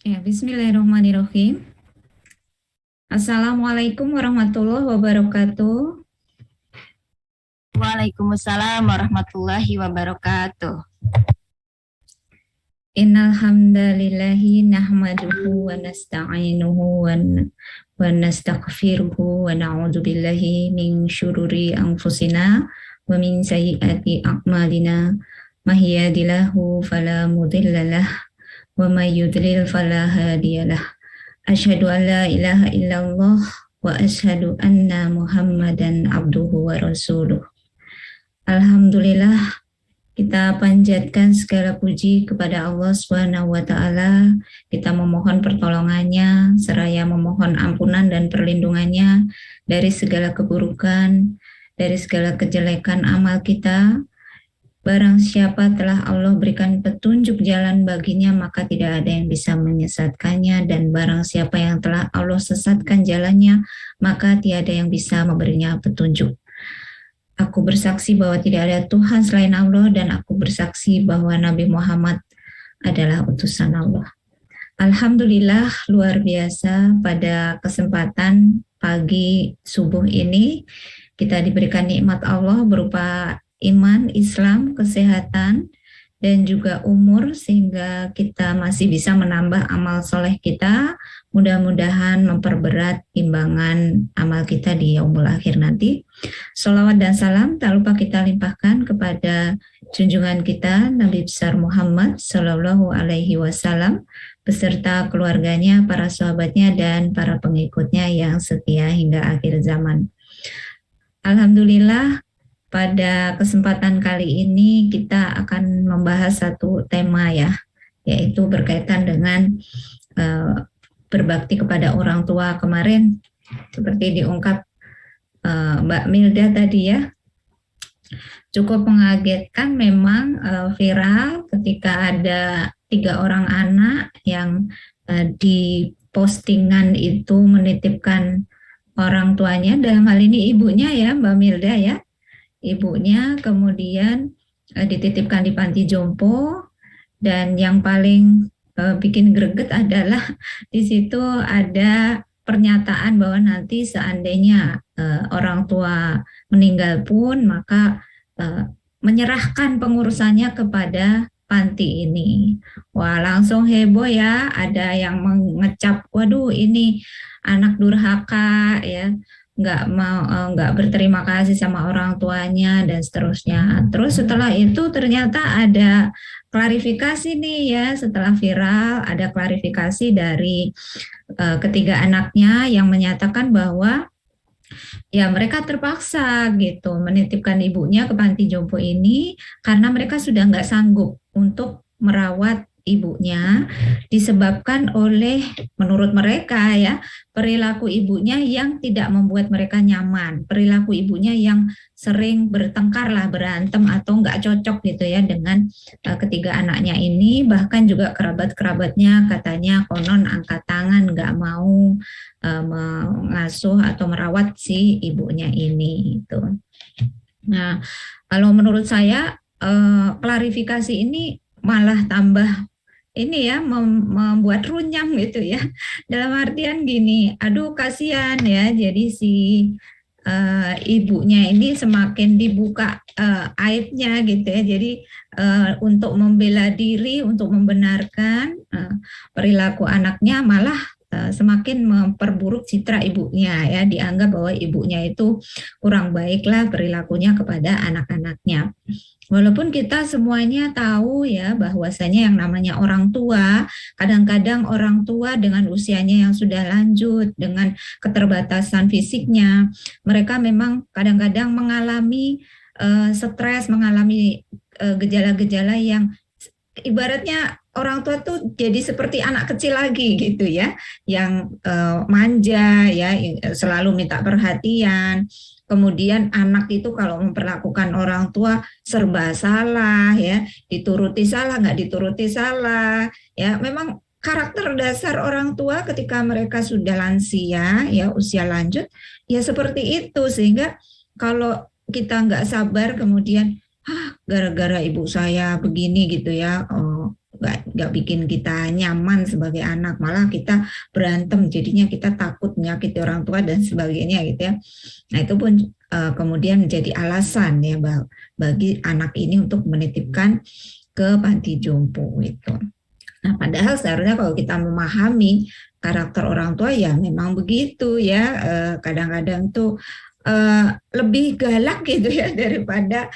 Ya, bismillahirrahmanirrahim. Assalamualaikum warahmatullahi wabarakatuh. Waalaikumsalam warahmatullahi wabarakatuh. Innal hamdalillahi nahmaduhu wa nasta'inuhu wa nastaghfiruhu wa na'udzu billahi min syururi anfusina wa min sayyiati a'malina. May yahdihillahu fala mudhillalah wa may yudlil fala hadiyalah. Asyhadu an la ilaha illallah wa asyhadu anna Muhammadan abduhu wa rasuluh. Alhamdulillah, kita panjatkan segala puji kepada Allah Subhanahu wa taala. Kita memohon pertolongannya seraya memohon ampunan dan perlindungannya dari segala keburukan, dari segala kejelekan amal kita. Barang siapa telah Allah berikan petunjuk jalan baginya, maka tidak ada yang bisa menyesatkannya. Dan barang siapa yang telah Allah sesatkan jalannya, maka tiada yang bisa memberinya petunjuk. Aku bersaksi bahwa tidak ada Tuhan selain Allah, dan aku bersaksi bahwa Nabi Muhammad adalah utusan Allah. Alhamdulillah, luar biasa, pada kesempatan pagi subuh ini kita diberikan nikmat Allah berupa iman, Islam, kesehatan, dan juga umur, sehingga kita masih bisa menambah amal soleh kita. Mudah-mudahan memperberat timbangan amal kita di yaumul akhir nanti. Sholawat dan salam tak lupa kita limpahkan kepada junjungan kita Nabi besar Muhammad Sallallahu Alaihi Wasallam beserta keluarganya, para sahabatnya, dan para pengikutnya yang setia hingga akhir zaman. Alhamdulillah, pada kesempatan kali ini kita akan membahas satu tema ya, yaitu berkaitan dengan berbakti kepada orang tua. Kemarin seperti diungkap Mbak Milda tadi ya, cukup mengagetkan memang, viral ketika ada 3 orang anak yang di postingan itu menitipkan orang tuanya, dalam hal ini ibunya ya Mbak Milda ya, ibunya kemudian dititipkan di panti jompo. Dan yang paling bikin greget adalah di situ ada pernyataan bahwa nanti seandainya orang tua meninggal pun, maka menyerahkan pengurusannya kepada panti ini. Wah, langsung heboh ya, ada yang mengecap, waduh ini anak durhaka ya, nggak berterima kasih sama orang tuanya dan seterusnya. Terus setelah itu ternyata ada klarifikasi nih ya, setelah viral ada klarifikasi dari ketiga anaknya yang menyatakan bahwa ya mereka terpaksa gitu menitipkan ibunya ke panti jompo ini karena mereka sudah nggak sanggup untuk merawat ibunya, disebabkan oleh, menurut mereka ya, perilaku ibunya yang tidak membuat mereka nyaman, perilaku ibunya yang sering bertengkar lah, berantem atau nggak cocok gitu ya dengan ketiga anaknya ini. Bahkan juga kerabat-kerabatnya katanya konon angkat tangan, nggak mau mengasuh atau merawat si ibunya ini gitu. Nah, kalau menurut saya klarifikasi ini malah tambah ini ya, membuat runyam gitu ya. Dalam artian gini, aduh kasihan ya. Jadi si ibunya ini semakin dibuka aibnya gitu ya. Jadi untuk membela diri, untuk membenarkan perilaku anaknya, malah semakin memperburuk citra ibunya ya, dianggap bahwa ibunya itu kurang baiklah perilakunya kepada anak-anaknya. Walaupun kita semuanya tahu ya bahwasanya yang namanya orang tua, kadang-kadang orang tua dengan usianya yang sudah lanjut, dengan keterbatasan fisiknya, mereka memang kadang-kadang mengalami stres, mengalami gejala-gejala yang ibaratnya orang tua tuh jadi seperti anak kecil lagi gitu ya, yang manja ya, selalu minta perhatian. Kemudian anak itu kalau memperlakukan orang tua serba salah ya, dituruti salah, nggak dituruti salah ya. Memang karakter dasar orang tua ketika mereka sudah lansia ya, usia lanjut ya seperti itu. Sehingga kalau kita nggak sabar kemudian gara-gara ibu saya begini gitu ya, nggak bikin kita nyaman sebagai anak, malah kita berantem, jadinya kita takut menyakiti orang tua dan sebagainya gitu ya. Nah itu pun kemudian menjadi alasan ya bagi anak ini untuk menitipkan ke panti jompo gitu. Nah padahal seharusnya kalau kita memahami karakter orang tua ya memang begitu ya, kadang-kadang tuh lebih galak gitu ya daripada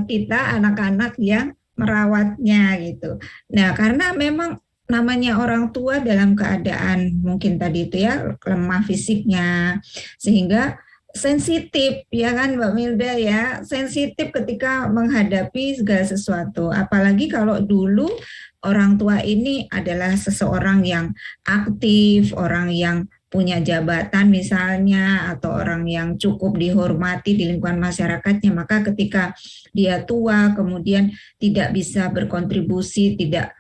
kita anak-anak yang merawatnya gitu. Nah, karena memang namanya orang tua dalam keadaan mungkin tadi itu ya lemah fisiknya, sehingga sensitif ya kan Mbak Milda ya, sensitif ketika menghadapi segala sesuatu. Apalagi kalau dulu orang tua ini adalah seseorang yang aktif, orang yang punya jabatan misalnya, atau orang yang cukup dihormati di lingkungan masyarakatnya, maka ketika dia tua kemudian tidak bisa berkontribusi, tidak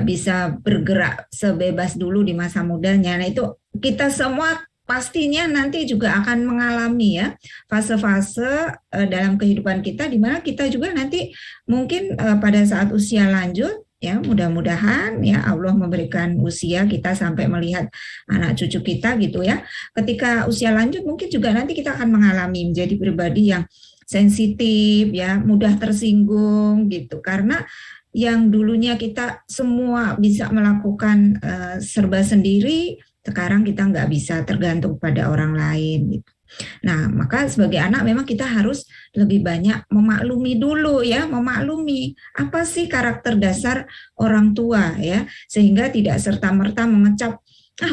bisa bergerak sebebas dulu di masa mudanya. Nah itu kita semua pastinya nanti juga akan mengalami ya fase-fase dalam kehidupan kita, di mana kita juga nanti mungkin pada saat usia lanjut ya, mudah-mudahan ya Allah memberikan usia kita sampai melihat anak cucu kita gitu ya. Ketika usia lanjut mungkin juga nanti kita akan mengalami menjadi pribadi yang sensitif ya, mudah tersinggung gitu. Karena yang dulunya kita semua bisa melakukan serba sendiri, sekarang kita nggak bisa tergantung pada orang lain gitu. Nah, maka sebagai anak memang kita harus lebih banyak memaklumi dulu ya, memaklumi apa sih karakter dasar orang tua ya, sehingga tidak serta-merta mengecap,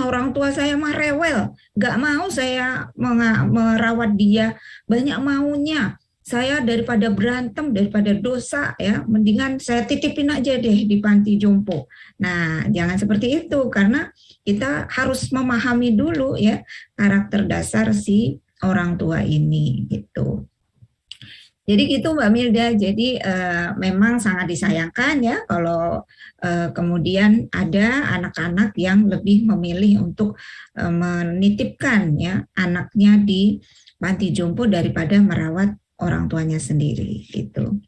orang tua saya mah rewel, nggak mau saya merawat dia, banyak maunya. Saya daripada berantem, daripada dosa ya, mendingan saya titipin aja deh di panti jompo. Nah, jangan seperti itu, karena kita harus memahami dulu ya karakter dasar si orang tua ini gitu. Jadi gitu Mbak Milda. Jadi memang sangat disayangkan ya kalau kemudian ada anak-anak yang lebih memilih untuk menitipkan ya anaknya di panti jompo daripada merawat orang tuanya sendiri gitu.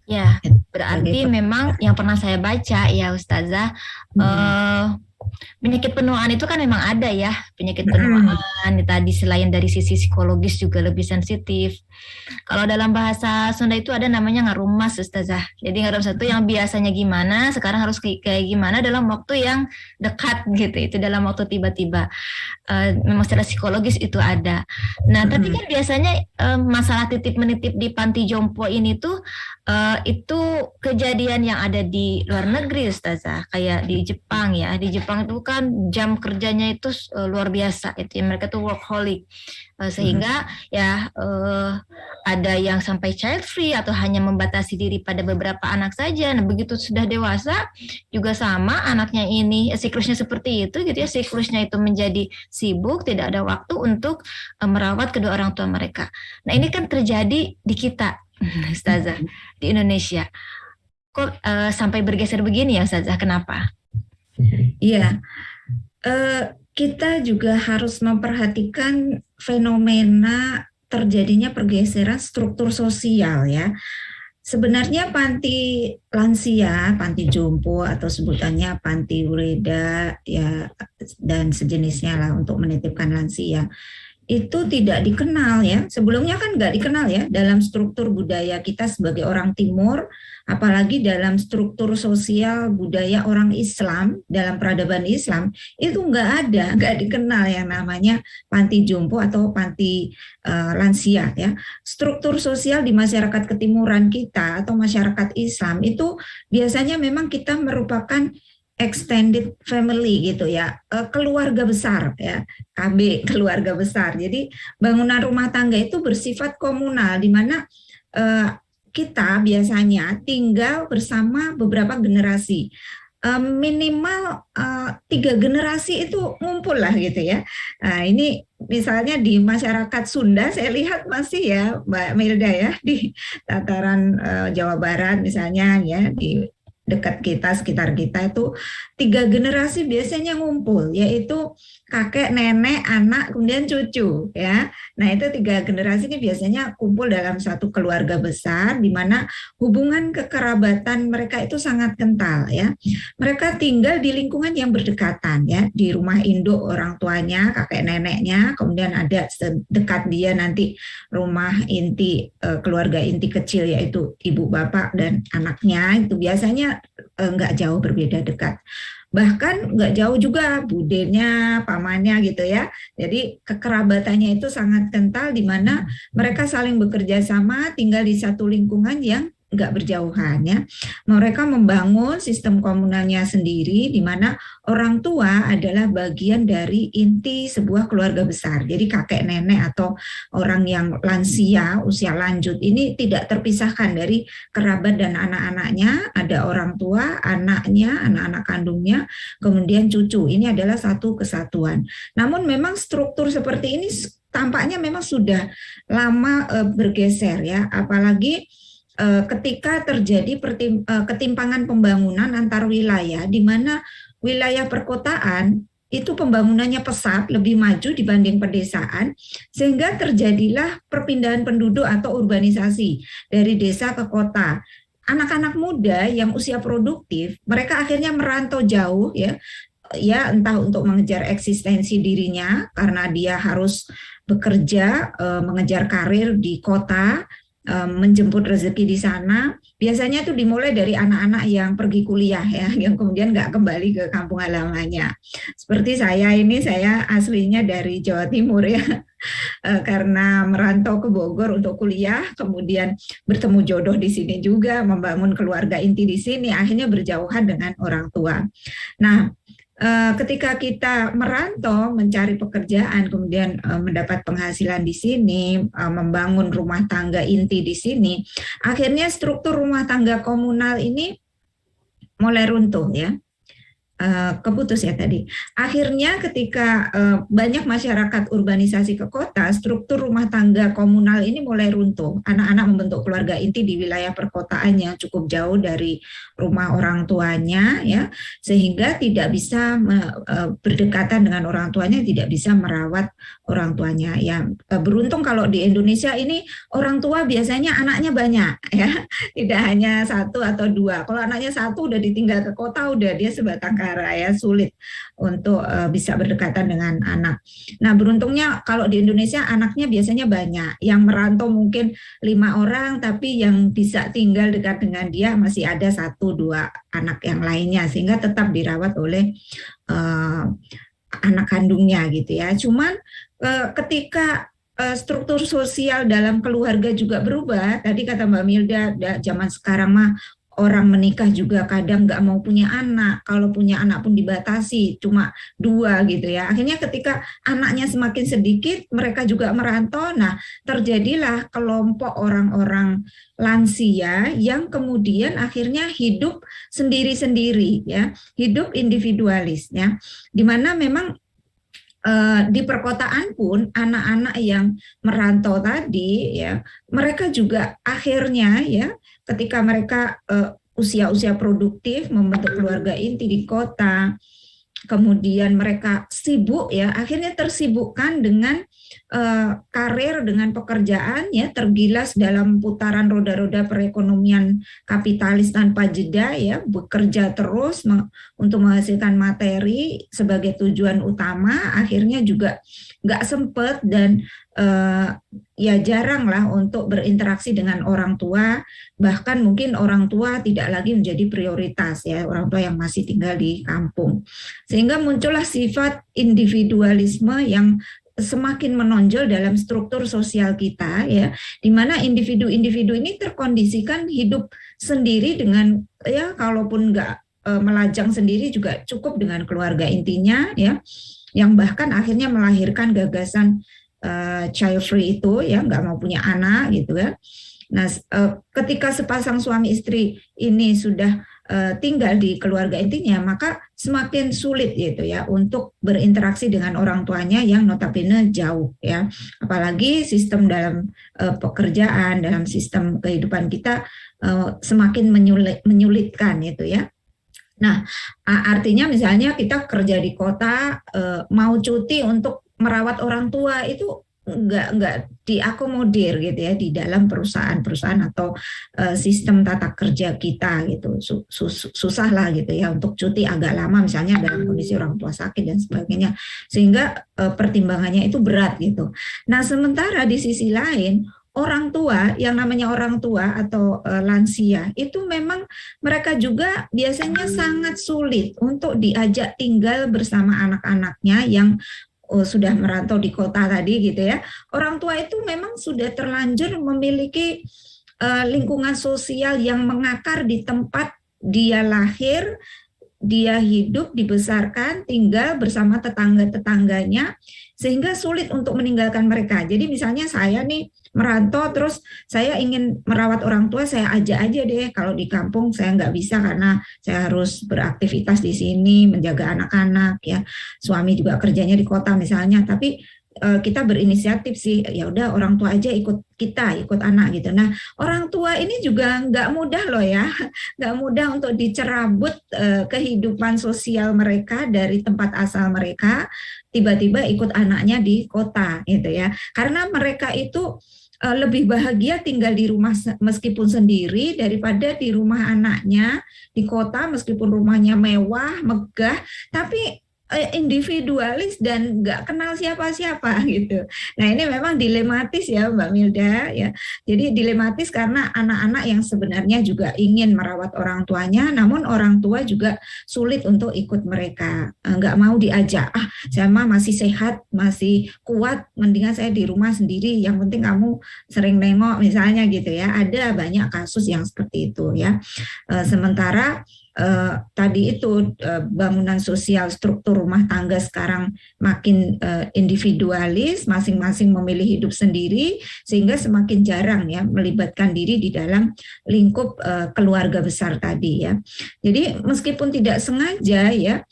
Ya, berarti memang yang pernah saya baca ya Ustazah, penyakit penuaan itu kan memang ada ya, penyakit penuaan tadi selain dari sisi psikologis juga lebih sensitif. Kalau dalam bahasa Sunda itu ada namanya ngarumas Ustazah. Jadi ngarumas itu yang biasanya gimana, sekarang harus kayak gimana dalam waktu yang dekat gitu. Itu dalam waktu tiba-tiba. Memang secara psikologis itu ada. Nah, tapi kan biasanya masalah titip menitip di panti jompo ini tuh itu kejadian yang ada di luar negeri Ustazah, kayak di Jepang ya. Di Jepang itu kan jam kerjanya itu luar biasa itu ya, mereka tuh workaholic sehingga ya ada yang sampai child free atau hanya membatasi diri pada beberapa anak saja. Nah, begitu sudah dewasa juga sama anaknya ini siklusnya seperti itu gitu ya, siklusnya itu menjadi sibuk, tidak ada waktu untuk merawat kedua orang tua mereka. Nah, ini kan terjadi di kita Ustazah, di Indonesia. Kok sampai bergeser begini ya Ustazah, kenapa? Iya, kita juga harus memperhatikan fenomena terjadinya pergeseran struktur sosial ya. Sebenarnya panti lansia, panti jompo atau sebutannya panti ureda ya dan sejenisnya lah untuk menitipkan lansia, itu tidak dikenal ya. Sebelumnya kan nggak dikenal ya dalam struktur budaya kita sebagai orang Timur, apalagi dalam struktur sosial budaya orang Islam, dalam peradaban Islam, itu nggak dikenal yang namanya panti jompo atau panti lansia ya. Struktur sosial di masyarakat ketimuran kita atau masyarakat Islam itu biasanya memang kita merupakan extended family gitu ya, keluarga besar ya, KB keluarga besar. Jadi bangunan rumah tangga itu bersifat komunal, di mana kita biasanya tinggal bersama beberapa generasi, minimal 3 generasi itu ngumpul lah gitu ya. Nah, ini misalnya di masyarakat Sunda saya lihat masih ya Mbak Milda ya, di tataran Jawa Barat misalnya ya, di dekat kita, sekitar kita itu 3 generasi biasanya ngumpul, yaitu kakek, nenek, anak, kemudian cucu ya. Nah itu 3 generasi ini biasanya kumpul dalam satu keluarga besar di mana hubungan kekerabatan mereka itu sangat kental ya. Mereka tinggal di lingkungan yang berdekatan ya, di rumah induk orang tuanya, kakek neneknya, kemudian ada dekat dia nanti rumah inti keluarga inti kecil yaitu ibu bapak dan anaknya, itu biasanya nggak jauh berbeda dekat. Bahkan nggak jauh juga budenya, pamannya gitu ya. Jadi kekerabatannya itu sangat kental di mana mereka saling bekerja sama, tinggal di satu lingkungan yang nggak berjauhan ya. Mereka membangun sistem komunalnya sendiri di mana orang tua adalah bagian dari inti sebuah keluarga besar. Jadi kakek nenek atau orang yang lansia, usia lanjut ini tidak terpisahkan dari kerabat dan anak-anaknya. Ada orang tua, anaknya, anak-anak kandungnya, kemudian cucu. Ini adalah satu kesatuan. Namun memang struktur seperti ini tampaknya memang sudah lama bergeser ya, apalagi ketika terjadi ketimpangan pembangunan antar wilayah, di mana wilayah perkotaan itu pembangunannya pesat, lebih maju dibanding pedesaan, sehingga terjadilah perpindahan penduduk atau urbanisasi dari desa ke kota. Anak-anak muda yang usia produktif, mereka akhirnya merantau jauh ya entah untuk mengejar eksistensi dirinya karena dia harus bekerja, mengejar karir di kota, menjemput rezeki di sana. Biasanya itu dimulai dari anak-anak yang pergi kuliah ya, yang kemudian nggak kembali ke kampung halamannya. Seperti saya ini, saya aslinya dari Jawa Timur ya, karena merantau ke Bogor untuk kuliah, kemudian bertemu jodoh di sini juga, membangun keluarga inti di sini, akhirnya berjauhan dengan orang tua. Nah, ketika kita merantau mencari pekerjaan, kemudian mendapat penghasilan di sini, membangun rumah tangga inti di sini, akhirnya struktur rumah tangga komunal ini mulai runtuh ya. Keputus ya tadi. Akhirnya ketika banyak masyarakat urbanisasi ke kota, struktur rumah tangga komunal ini mulai runtuh. Anak-anak membentuk keluarga inti di wilayah perkotaan yang cukup jauh dari rumah orang tuanya, ya, sehingga tidak bisa berdekatan dengan orang tuanya, tidak bisa merawat orang tuanya. Ya, beruntung kalau di Indonesia ini orang tua biasanya anaknya banyak, ya, tidak hanya 1 atau 2. Kalau anaknya 1 udah ditinggal ke kota, udah dia sebatang kara, ya, sulit untuk bisa berdekatan dengan anak. Nah, beruntungnya kalau di Indonesia anaknya biasanya banyak, yang merantau mungkin 5 orang, tapi yang bisa tinggal dekat dengan dia masih ada 1-2 anak yang lainnya, sehingga tetap dirawat oleh anak kandungnya gitu ya. Cuman ketika struktur sosial dalam keluarga juga berubah, tadi kata Mbak Milda, zaman sekarang mah orang menikah juga kadang nggak mau punya anak, kalau punya anak pun dibatasi cuma 2 gitu ya. Akhirnya ketika anaknya semakin sedikit, mereka juga merantau. Nah, terjadilah kelompok orang-orang lansia yang kemudian akhirnya hidup sendiri-sendiri ya, hidup individualis ya, di mana memang di perkotaan pun anak-anak yang merantau tadi ya, mereka juga akhirnya ya, ketika mereka usia-usia produktif membentuk keluarga inti di kota, kemudian mereka sibuk ya, akhirnya tersibukkan dengan karir, dengan pekerjaan ya, tergilas dalam putaran roda-roda perekonomian kapitalis tanpa jeda ya, bekerja terus untuk menghasilkan materi sebagai tujuan utama, akhirnya juga nggak sempet dan ya jarang lah untuk berinteraksi dengan orang tua, bahkan mungkin orang tua tidak lagi menjadi prioritas ya, orang tua yang masih tinggal di kampung, sehingga muncullah sifat individualisme yang semakin menonjol dalam struktur sosial kita ya, di mana individu-individu ini terkondisikan hidup sendiri dengan ya, kalaupun nggak melajang sendiri juga cukup dengan keluarga intinya ya, yang bahkan akhirnya melahirkan gagasan child free itu ya, nggak mau punya anak gitu ya. Nah, ketika sepasang suami istri ini sudah tinggal di keluarga intinya, maka semakin sulit gitu ya untuk berinteraksi dengan orang tuanya yang notabene jauh ya. Apalagi sistem dalam pekerjaan, dalam sistem kehidupan kita semakin menyulitkan itu ya. Nah, artinya misalnya kita kerja di kota, mau cuti untuk merawat orang tua itu nggak diakomodir gitu ya di dalam perusahaan atau sistem tata kerja kita gitu. Susah lah gitu ya untuk cuti agak lama misalnya dalam kondisi orang tua sakit dan sebagainya, sehingga pertimbangannya itu berat gitu. Nah, sementara di sisi lain orang tua, yang namanya orang tua atau lansia itu memang mereka juga biasanya sangat sulit untuk diajak tinggal bersama anak-anaknya yang sudah merantau di kota tadi gitu ya. Orang tua itu memang sudah terlanjur memiliki lingkungan sosial yang mengakar di tempat dia lahir, dia hidup, dibesarkan, tinggal bersama tetangga-tetangganya, sehingga sulit untuk meninggalkan mereka. Jadi misalnya saya nih merantau, terus saya ingin merawat orang tua, saya ajak aja deh. Kalau di kampung saya nggak bisa karena saya harus beraktivitas di sini, menjaga anak-anak ya. Suami juga kerjanya di kota misalnya, tapi kita berinisiatif sih, ya udah orang tua aja ikut anak gitu. Nah, orang tua ini juga nggak mudah loh ya, nggak mudah untuk dicerabut kehidupan sosial mereka dari tempat asal mereka, tiba-tiba ikut anaknya di kota gitu ya. Karena mereka itu lebih bahagia tinggal di rumah meskipun sendiri daripada di rumah anaknya di kota meskipun rumahnya mewah, megah, tapi individualis dan nggak kenal siapa-siapa gitu. Nah, ini memang dilematis ya Mbak Milda ya. Jadi dilematis karena anak-anak yang sebenarnya juga ingin merawat orang tuanya, namun orang tua juga sulit untuk ikut mereka. Nggak mau diajak, saya mah masih sehat, masih kuat, mendingan saya di rumah sendiri, yang penting kamu sering nengok misalnya gitu ya. Ada banyak kasus yang seperti itu ya. Sementara tadi itu bangunan sosial, struktur rumah tangga sekarang makin individualis, masing-masing memilih hidup sendiri, sehingga semakin jarang ya melibatkan diri di dalam lingkup keluarga besar tadi ya. Jadi meskipun tidak sengaja ya,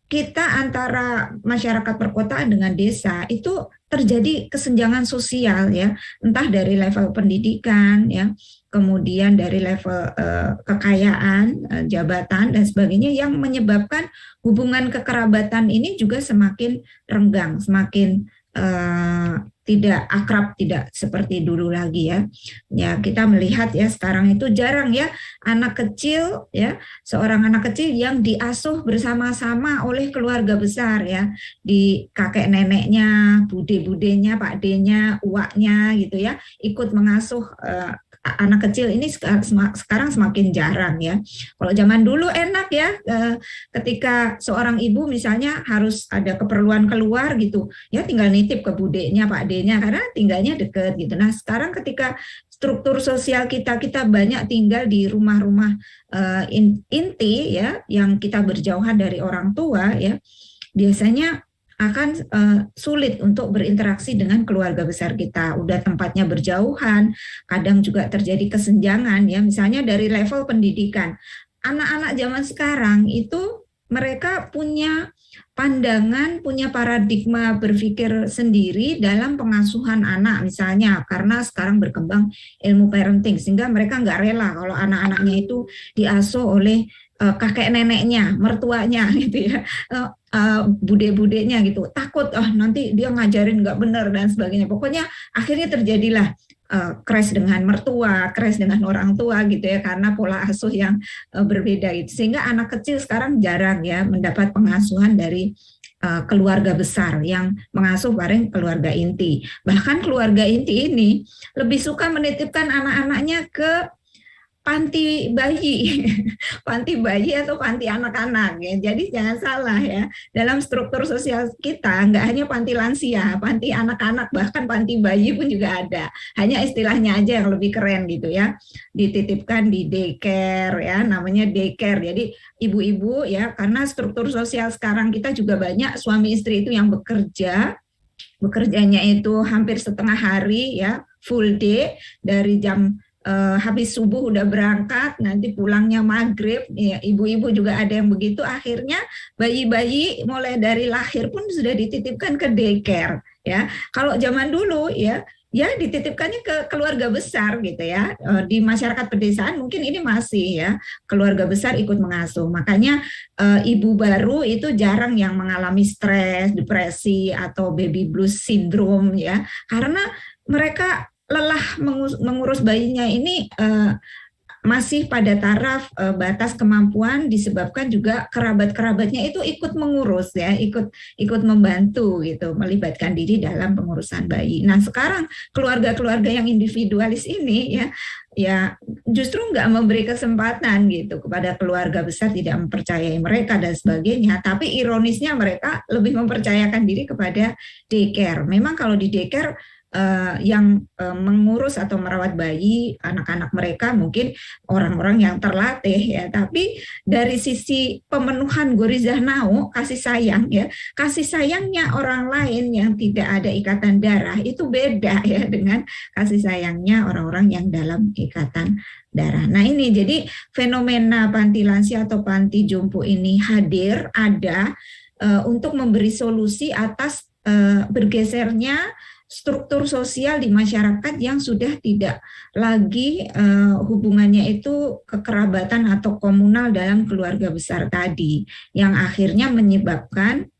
kita antara masyarakat perkotaan dengan desa itu terjadi kesenjangan sosial ya, entah dari level pendidikan ya, kemudian dari level kekayaan, jabatan dan sebagainya, yang menyebabkan hubungan kekerabatan ini juga semakin renggang, semakin tidak akrab, tidak seperti dulu lagi ya. Ya, kita melihat ya sekarang itu jarang ya anak kecil ya, seorang anak kecil yang diasuh bersama-sama oleh keluarga besar ya, di kakek neneknya, bude-budenya, pakdenya, uaknya gitu ya, ikut mengasuh anak kecil ini sekarang semakin jarang ya. Kalau zaman dulu enak ya, ketika seorang ibu misalnya harus ada keperluan keluar gitu, ya tinggal nitip ke budenya, pakdenya, karena tinggalnya deket gitu. Nah, sekarang ketika struktur sosial kita banyak tinggal di rumah-rumah inti ya, yang kita berjauhan dari orang tua ya, biasanya akan sulit untuk berinteraksi dengan keluarga besar kita. Udah tempatnya berjauhan, kadang juga terjadi kesenjangan ya, misalnya dari level pendidikan. Anak-anak zaman sekarang itu mereka punya pandangan, punya paradigma berpikir sendiri dalam pengasuhan anak misalnya, karena sekarang berkembang ilmu parenting, sehingga mereka nggak rela kalau anak-anaknya itu diasuh oleh kakek neneknya, mertuanya gitu ya, bude-budenya gitu, takut nanti dia ngajarin nggak benar dan sebagainya. Pokoknya akhirnya terjadilah crash dengan mertua, crash dengan orang tua gitu ya, karena pola asuh yang berbeda itu, sehingga anak kecil sekarang jarang ya mendapat pengasuhan dari keluarga besar yang mengasuh bareng keluarga inti. Bahkan keluarga inti ini lebih suka menitipkan anak-anaknya ke panti bayi, panti bayi atau panti anak-anak ya. Jadi jangan salah ya, dalam struktur sosial kita nggak hanya panti lansia, panti anak-anak, bahkan panti bayi pun juga ada. Hanya istilahnya aja yang lebih keren gitu ya. Dititipkan di daycare ya, namanya daycare. Jadi ibu-ibu ya, karena struktur sosial sekarang kita juga banyak suami istri itu yang bekerjanya itu hampir setengah hari ya, full day, dari jam habis subuh udah berangkat, nanti pulangnya maghrib, ya, ibu-ibu juga ada yang begitu. Akhirnya bayi-bayi mulai dari lahir pun sudah dititipkan ke daycare. Ya, kalau zaman dulu ya dititipkannya ke keluarga besar gitu ya. Di masyarakat pedesaan mungkin ini masih ya keluarga besar ikut mengasuh. Makanya ibu baru itu jarang yang mengalami stres, depresi atau baby blues syndrome ya, karena mereka lelah mengurus bayinya ini masih pada taraf batas kemampuan, disebabkan juga kerabat-kerabatnya itu ikut mengurus ya, ikut membantu gitu, melibatkan diri dalam pengurusan bayi. Nah sekarang keluarga-keluarga yang individualis ini ya justru nggak memberi kesempatan gitu kepada keluarga besar, tidak mempercayai mereka dan sebagainya. Tapi ironisnya mereka lebih mempercayakan diri kepada daycare. Memang kalau di daycare yang mengurus atau merawat bayi anak-anak mereka mungkin orang-orang yang terlatih ya, tapi dari sisi pemenuhan gorizah nau, kasih sayang ya, kasih sayangnya orang lain yang tidak ada ikatan darah itu beda ya dengan kasih sayangnya orang-orang yang dalam ikatan darah. Nah ini jadi fenomena panti lansia atau panti jompo ini hadir, ada untuk memberi solusi atas bergesernya struktur sosial di masyarakat yang sudah tidak lagi hubungannya itu kekerabatan atau komunal dalam keluarga besar tadi, yang akhirnya menyebabkan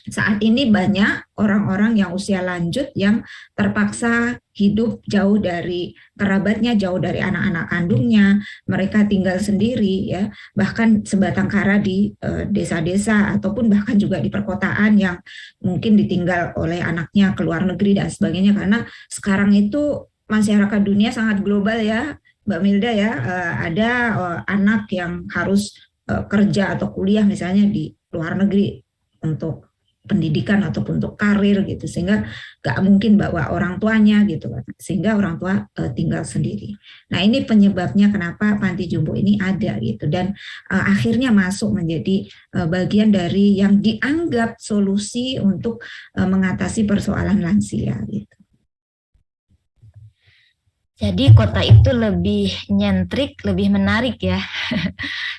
saat ini banyak orang-orang yang usia lanjut yang terpaksa hidup jauh dari kerabatnya, jauh dari anak-anak kandungnya, mereka tinggal sendiri ya, bahkan sebatang kara di desa-desa ataupun bahkan juga di perkotaan yang mungkin ditinggal oleh anaknya ke luar negeri dan sebagainya, karena sekarang itu masyarakat dunia sangat global ya Mbak Milda ya, ada anak yang harus kerja atau kuliah misalnya di luar negeri untuk pendidikan ataupun untuk karir gitu, sehingga nggak mungkin bawa orang tuanya gitu, sehingga orang tua tinggal sendiri. Nah ini penyebabnya kenapa panti jompo ini ada gitu, dan akhirnya masuk menjadi bagian dari yang dianggap solusi untuk mengatasi persoalan lansia gitu. Jadi kota itu lebih nyentrik, lebih menarik ya,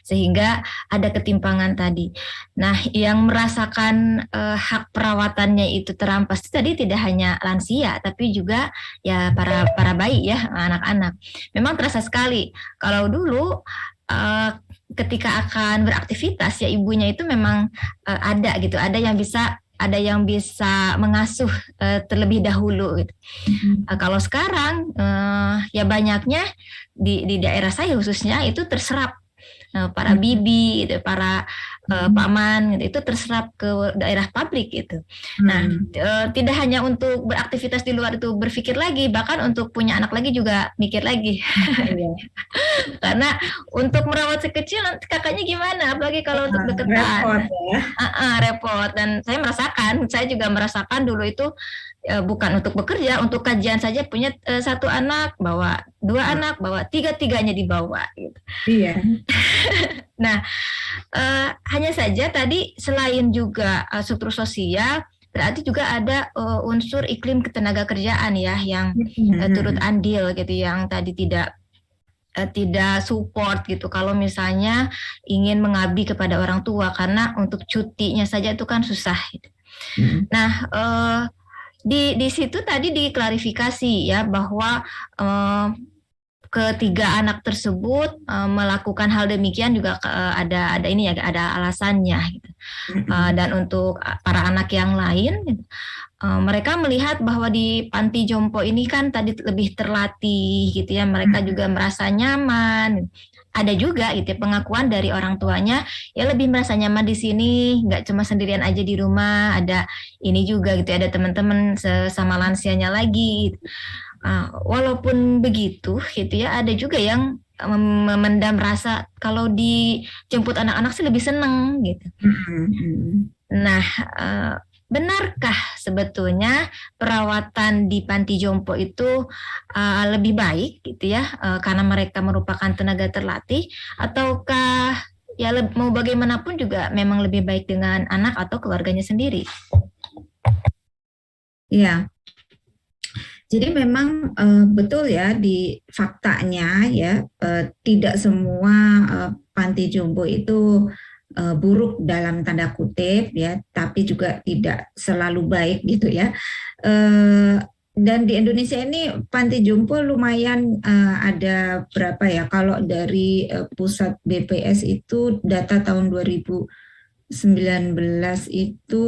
sehingga ada ketimpangan tadi. Nah, yang merasakan hak perawatannya itu terampas itu tadi tidak hanya lansia, tapi juga ya para bayi ya, anak-anak. Memang terasa sekali. Kalau dulu ketika akan beraktivitas ya ibunya itu memang ada gitu, ada yang bisa mengasuh terlebih dahulu gitu. Kalau sekarang ya banyaknya di daerah saya khususnya itu terserap para bibi, gitu, para paman gitu, itu terserap ke daerah publik gitu. Nah, tidak hanya untuk beraktivitas di luar itu berpikir lagi, bahkan untuk punya anak lagi juga mikir lagi. Karena untuk merawat si kecil kakaknya gimana, apalagi kalau untuk deketan. Repot ya. Repot, dan saya juga merasakan dulu itu bukan untuk bekerja, untuk kajian saja punya satu anak, bawa dua anak, bawa tiga-tiganya dibawa gitu. Iya. Nah, hanya saja tadi selain juga struktur sosial, berarti juga ada unsur iklim ketenaga kerjaan ya yang turut andil gitu, yang tadi tidak support gitu kalau misalnya ingin mengabdi kepada orang tua, karena untuk cutinya saja itu kan susah gitu. Nah, di situ tadi diklarifikasi ya bahwa ketiga anak tersebut melakukan hal demikian juga ada ini ya, ada alasannya gitu. Dan untuk para anak yang lain gitu, mereka melihat bahwa di panti jompo ini kan tadi lebih terlatih gitu ya, mereka juga merasa nyaman. Ada juga gitu ya, pengakuan dari orang tuanya ya lebih merasa nyaman di sini, nggak cuma sendirian aja di rumah, ada ini juga gitu, ada teman-teman sesama lansianya lagi gitu. Walaupun begitu gitu ya, ada juga yang memendam rasa kalau dijemput anak-anak sih lebih seneng gitu. Nah, benarkah sebetulnya perawatan di panti jompo itu lebih baik gitu ya, karena mereka merupakan tenaga terlatih, ataukah ya mau bagaimanapun juga memang lebih baik dengan anak atau keluarganya sendiri? Iya. Jadi memang betul ya di faktanya ya, tidak semua panti jompo itu buruk dalam tanda kutip ya, tapi juga tidak selalu baik gitu ya. Eh, dan di Indonesia ini panti jompo lumayan, ada berapa ya? Kalau dari pusat BPS itu data tahun 2019 itu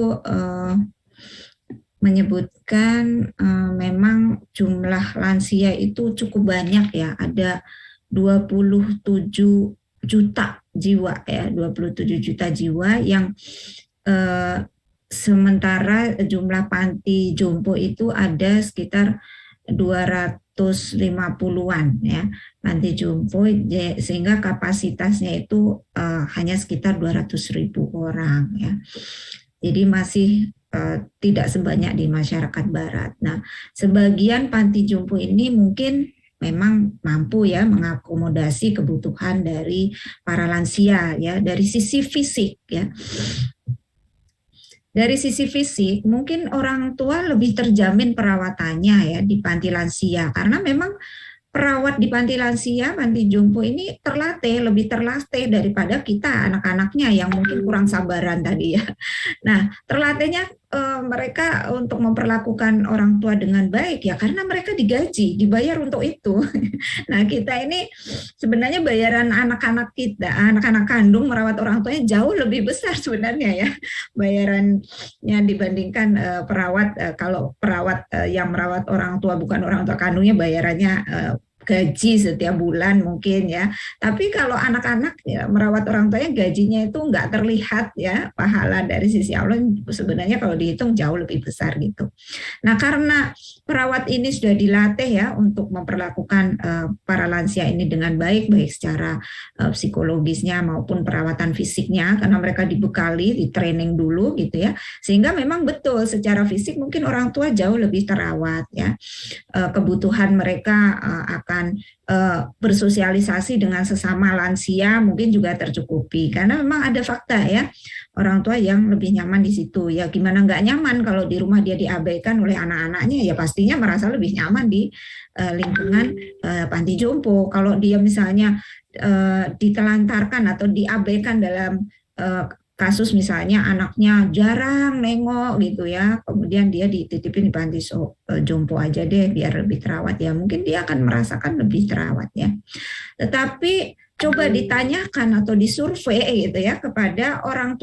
menyebutkan memang jumlah lansia itu cukup banyak ya, ada 27 juta jiwa ya, 27 juta jiwa yang sementara jumlah panti jompo itu ada sekitar 250-an ya panti jompo, sehingga kapasitasnya itu hanya sekitar 200.000 orang ya. Jadi masih tidak sebanyak di masyarakat barat. Nah, sebagian panti jompo ini mungkin memang mampu ya mengakomodasi kebutuhan dari para lansia ya, dari sisi fisik ya. Dari sisi fisik mungkin orang tua lebih terjamin perawatannya ya di panti lansia, karena memang perawat di panti lansia, panti jompo ini lebih terlatih daripada kita anak-anaknya yang mungkin kurang sabaran tadi ya. Nah, terlatihnya mereka untuk memperlakukan orang tua dengan baik ya, karena mereka digaji, dibayar untuk itu. Nah, kita ini sebenarnya bayaran anak-anak kita, anak-anak kandung merawat orang tuanya jauh lebih besar sebenarnya ya, bayarannya dibandingkan perawat. Kalau perawat yang merawat orang tua bukan orang tua kandungnya, bayarannya gaji setiap bulan mungkin ya. Tapi kalau anak-anak ya, merawat orang tuanya gajinya itu nggak terlihat ya, pahala dari sisi Allah sebenarnya kalau dihitung jauh lebih besar gitu. Nah, karena perawat ini sudah dilatih ya untuk memperlakukan para lansia ini dengan baik, baik secara psikologisnya maupun perawatan fisiknya, karena mereka dibekali, di training dulu gitu ya, sehingga memang betul secara fisik mungkin orang tua jauh lebih terawat ya. Kebutuhan mereka akan bersosialisasi dengan sesama lansia mungkin juga tercukupi, karena memang ada fakta ya, orang tua yang lebih nyaman di situ ya. Gimana nggak nyaman kalau di rumah dia diabaikan oleh anak-anaknya, ya pastinya merasa lebih nyaman di lingkungan panti jompo. Kalau dia misalnya ditelantarkan atau diabaikan dalam kasus misalnya anaknya jarang nengok gitu ya, kemudian dia dititipin di panti jompo aja deh biar lebih terawat ya, mungkin dia akan merasakan lebih terawat ya. Tetapi coba ditanyakan atau disurvei gitu ya kepada orang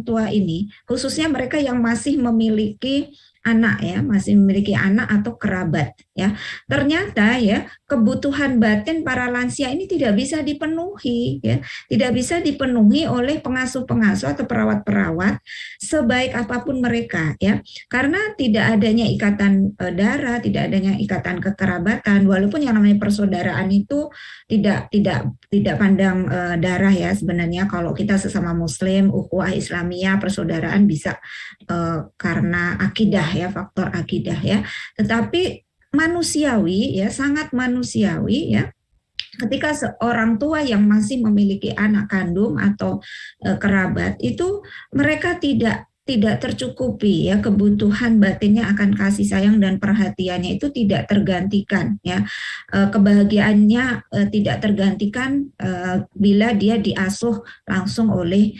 tua ini, khususnya mereka yang masih memiliki anak ya, masih memiliki anak atau kerabat ya. Ternyata ya kebutuhan batin para lansia ini tidak bisa dipenuhi ya, tidak bisa dipenuhi oleh pengasuh-pengasuh atau perawat-perawat sebaik apapun mereka ya, karena tidak adanya ikatan darah, tidak adanya ikatan kekerabatan, walaupun yang namanya persaudaraan itu tidak pandang darah ya. Sebenarnya kalau kita sesama muslim, ukhuwah Islamiyah, persaudaraan bisa karena akidah ya, faktor akidah ya. Tetapi manusiawi ya, sangat manusiawi ya, ketika seorang tua yang masih memiliki anak kandung atau kerabat itu, mereka tidak tercukupi ya, kebutuhan batinnya akan kasih sayang dan perhatiannya itu tidak tergantikan ya, kebahagiaannya tidak tergantikan bila dia diasuh langsung oleh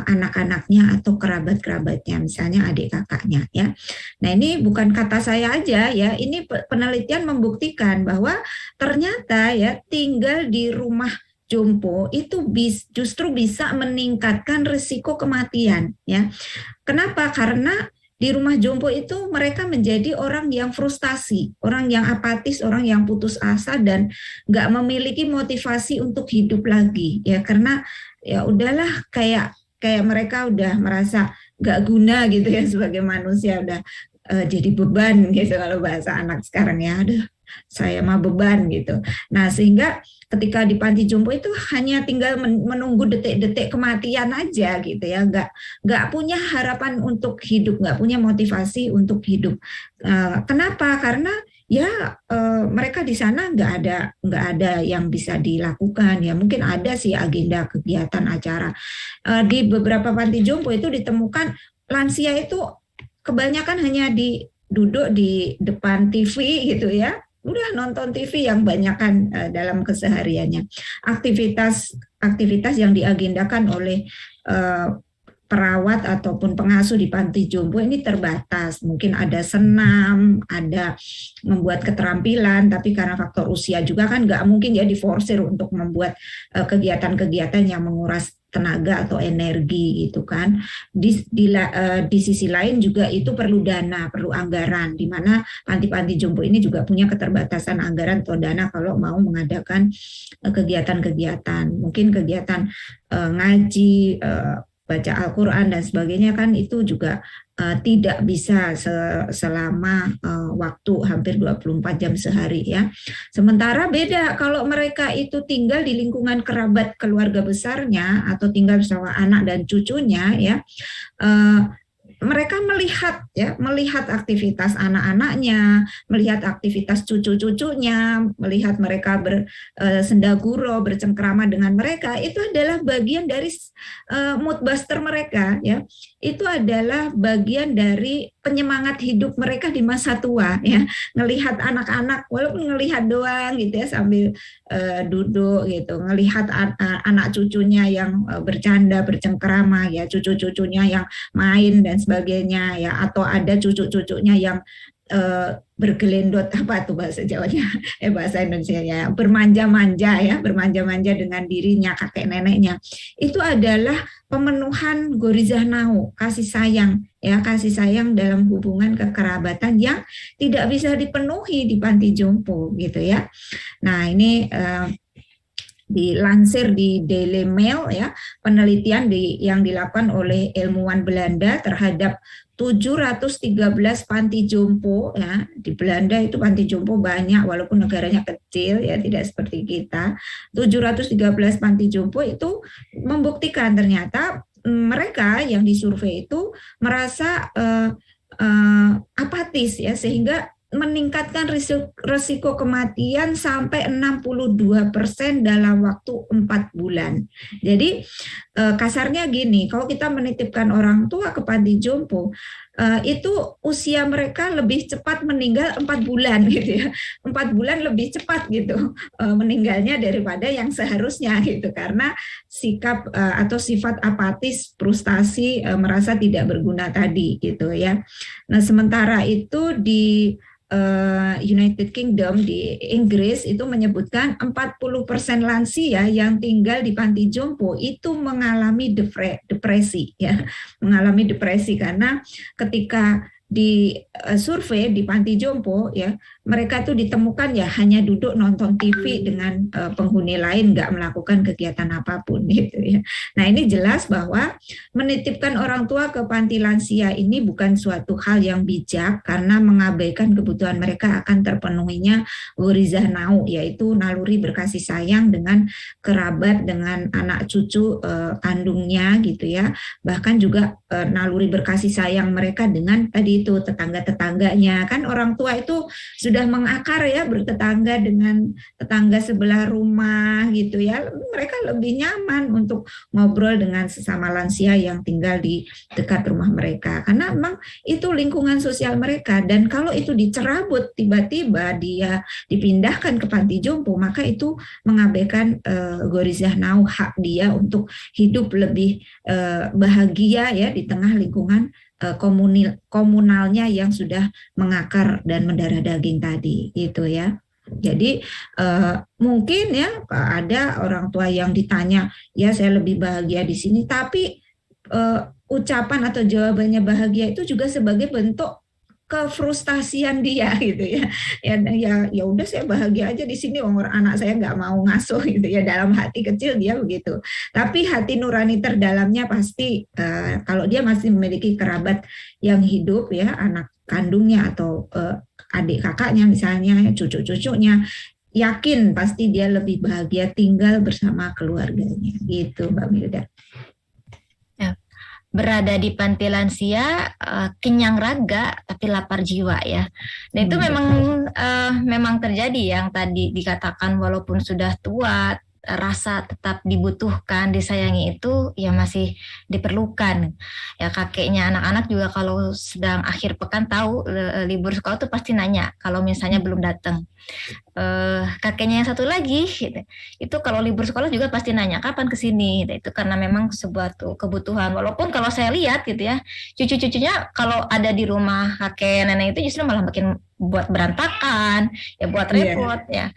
anak-anaknya atau kerabat-kerabatnya, misalnya adik kakaknya ya. Nah, ini bukan kata saya aja ya, ini penelitian membuktikan bahwa ternyata ya tinggal di rumah jompo itu justru bisa meningkatkan risiko kematian ya. Kenapa? Karena di rumah jompo itu mereka menjadi orang yang frustasi, orang yang apatis, orang yang putus asa dan nggak memiliki motivasi untuk hidup lagi ya, karena ya udahlah, kayak mereka udah merasa nggak guna gitu ya sebagai manusia, udah jadi beban gitu kalau bahasa anak sekarang ya, aduh saya mah beban gitu. Nah, sehingga ketika di panti jompo itu hanya tinggal menunggu detik-detik kematian aja gitu ya, nggak punya harapan untuk hidup, nggak punya motivasi untuk hidup. Kenapa? Karena ya mereka di sana nggak ada yang bisa dilakukan ya. Mungkin ada sih agenda kegiatan acara. Di beberapa panti jompo itu ditemukan lansia itu kebanyakan hanya duduk di depan TV gitu ya, udah nonton TV yang banyakkan dalam kesehariannya. Aktivitas yang diagendakan oleh perawat ataupun pengasuh di panti jompo ini terbatas. Mungkin ada senam, ada membuat keterampilan, tapi karena faktor usia juga kan nggak mungkin ya diforsir untuk membuat kegiatan-kegiatan yang menguras tenaga atau energi gitu kan. Di sisi lain juga itu perlu dana, perlu anggaran, di mana panti-panti jompo ini juga punya keterbatasan anggaran atau dana kalau mau mengadakan kegiatan-kegiatan. Mungkin kegiatan ngaji, baca Al-Quran dan sebagainya kan itu juga tidak bisa selama waktu hampir 24 jam sehari ya. Sementara beda kalau mereka itu tinggal di lingkungan kerabat keluarga besarnya atau tinggal bersama anak dan cucunya ya, mereka melihat aktivitas anak-anaknya, melihat aktivitas cucu-cucunya, melihat mereka bersendaguro, bercengkrama dengan mereka, itu adalah bagian dari mood booster mereka ya. Itu adalah bagian dari penyemangat hidup mereka di masa tua ya. Ngelihat anak-anak walaupun ngelihat doang gitu ya sambil duduk gitu, ngelihat anak cucunya yang bercanda, bercengkrama ya, cucu-cucunya yang main dan sebagainya ya, atau ada cucu-cucunya yang bergelendot, apa tuh bahasa Jawanya, bahasa Indonesia ya, bermanja-manja dengan dirinya, kakek neneknya. Itu adalah pemenuhan gorizah nau, kasih sayang dalam hubungan kekerabatan yang tidak bisa dipenuhi di panti jompo gitu ya. Nah ini dilansir di Daily Mail ya, penelitian yang dilakukan oleh ilmuwan Belanda terhadap 713 panti jompo ya. Di Belanda itu panti jompo banyak walaupun negaranya kecil ya, tidak seperti kita. 713 panti jompo itu membuktikan ternyata mereka yang disurvei itu merasa apatis ya, sehingga meningkatkan risiko kematian sampai 62% dalam waktu 4 bulan. Jadi kasarnya gini, kalau kita menitipkan orang tua ke panti jompo, itu usia mereka lebih cepat meninggal 4 bulan gitu ya. 4 bulan lebih cepat gitu meninggalnya daripada yang seharusnya gitu, karena sikap atau sifat apatis, frustasi, merasa tidak berguna tadi gitu ya. Nah, sementara itu di United Kingdom, di Inggris itu menyebutkan 40% lansia yang tinggal di panti jompo itu mengalami depresi ya, mengalami depresi karena ketika di survei di panti jompo ya, mereka tuh ditemukan ya hanya duduk nonton TV dengan penghuni lain, nggak melakukan kegiatan apapun gitu ya. Nah ini jelas bahwa menitipkan orang tua ke panti lansia ini bukan suatu hal yang bijak karena mengabaikan kebutuhan mereka akan terpenuhinya gorizah nau, yaitu naluri berkasih sayang dengan kerabat, dengan anak cucu kandungnya gitu ya. Bahkan juga naluri berkasih sayang mereka dengan tadi itu tetangga-tetangganya, kan orang tua itu sudah mengakar ya, bertetangga dengan tetangga sebelah rumah gitu ya, mereka lebih nyaman untuk ngobrol dengan sesama lansia yang tinggal di dekat rumah mereka karena memang itu lingkungan sosial mereka. Dan kalau itu dicerabut tiba-tiba dia dipindahkan ke panti jompo, maka itu mengabaikan gorizah nau, hak dia untuk hidup lebih bahagia ya di tengah lingkungan komunalnya yang sudah mengakar dan mendarah daging tadi gitu ya. Jadi mungkin ya ada orang tua yang ditanya, ya saya lebih bahagia di sini, tapi ucapan atau jawabannya bahagia itu juga sebagai bentuk kefrustasian dia gitu ya. Ya udah saya bahagia aja di sini, orang anak saya nggak mau ngasuh gitu ya, dalam hati kecil dia begitu. Tapi hati nurani terdalamnya pasti kalau dia masih memiliki kerabat yang hidup ya, anak kandungnya atau adik kakaknya misalnya, cucu-cucunya, yakin pasti dia lebih bahagia tinggal bersama keluarganya gitu, Mbak Milda. Berada di panti lansia, kenyang raga tapi lapar jiwa ya. Dan itu memang terjadi yang tadi dikatakan, walaupun sudah tua rasa tetap dibutuhkan, disayangi itu ya masih diperlukan. Ya kakeknya anak-anak juga kalau sedang akhir pekan tahu libur sekolah tuh pasti nanya kalau misalnya belum datang. Kakeknya yang satu lagi gitu, itu kalau libur sekolah juga pasti nanya kapan kesini gitu. Itu karena memang sebuah tuh kebutuhan. Walaupun kalau saya lihat gitu ya, cucu-cucunya kalau ada di rumah kakek nenek itu justru malah makin buat berantakan, ya buat repot ya.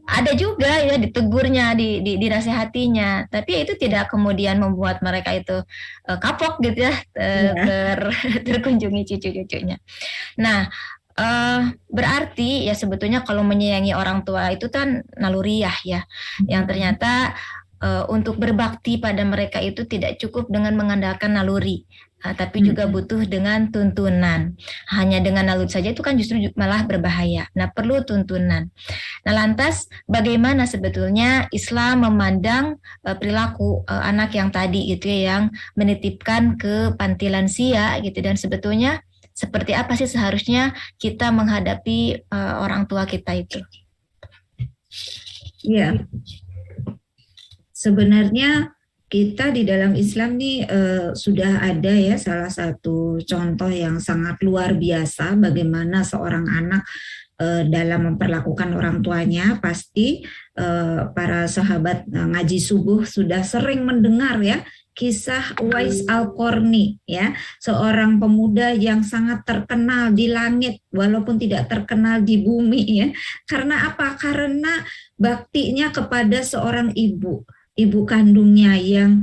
Ada juga ya ditegurnya, dinasehatinya, tapi itu tidak kemudian membuat mereka itu kapok gitu ya, terkunjungi cucu-cucunya. Nah, berarti ya sebetulnya kalau menyayangi orang tua itu kan naluriah ya, yang ternyata untuk berbakti pada mereka itu tidak cukup dengan mengandalkan naluri, tapi juga butuh dengan tuntunan. Hanya dengan naluri saja itu kan justru malah berbahaya. Nah, perlu tuntunan. Nah, lantas bagaimana sebetulnya Islam memandang perilaku anak yang tadi gitu ya, yang menitipkan ke panti lansia gitu, dan sebetulnya seperti apa sih seharusnya kita menghadapi orang tua kita itu? Iya. Sebenarnya kita di dalam Islam nih sudah ada ya salah satu contoh yang sangat luar biasa bagaimana seorang anak dalam memperlakukan orang tuanya. Pasti para sahabat ngaji subuh sudah sering mendengar ya kisah Uwais Al-Qarni ya, seorang pemuda yang sangat terkenal di langit walaupun tidak terkenal di bumi ya. Karena apa? Karena baktinya kepada seorang ibu kandungnya yang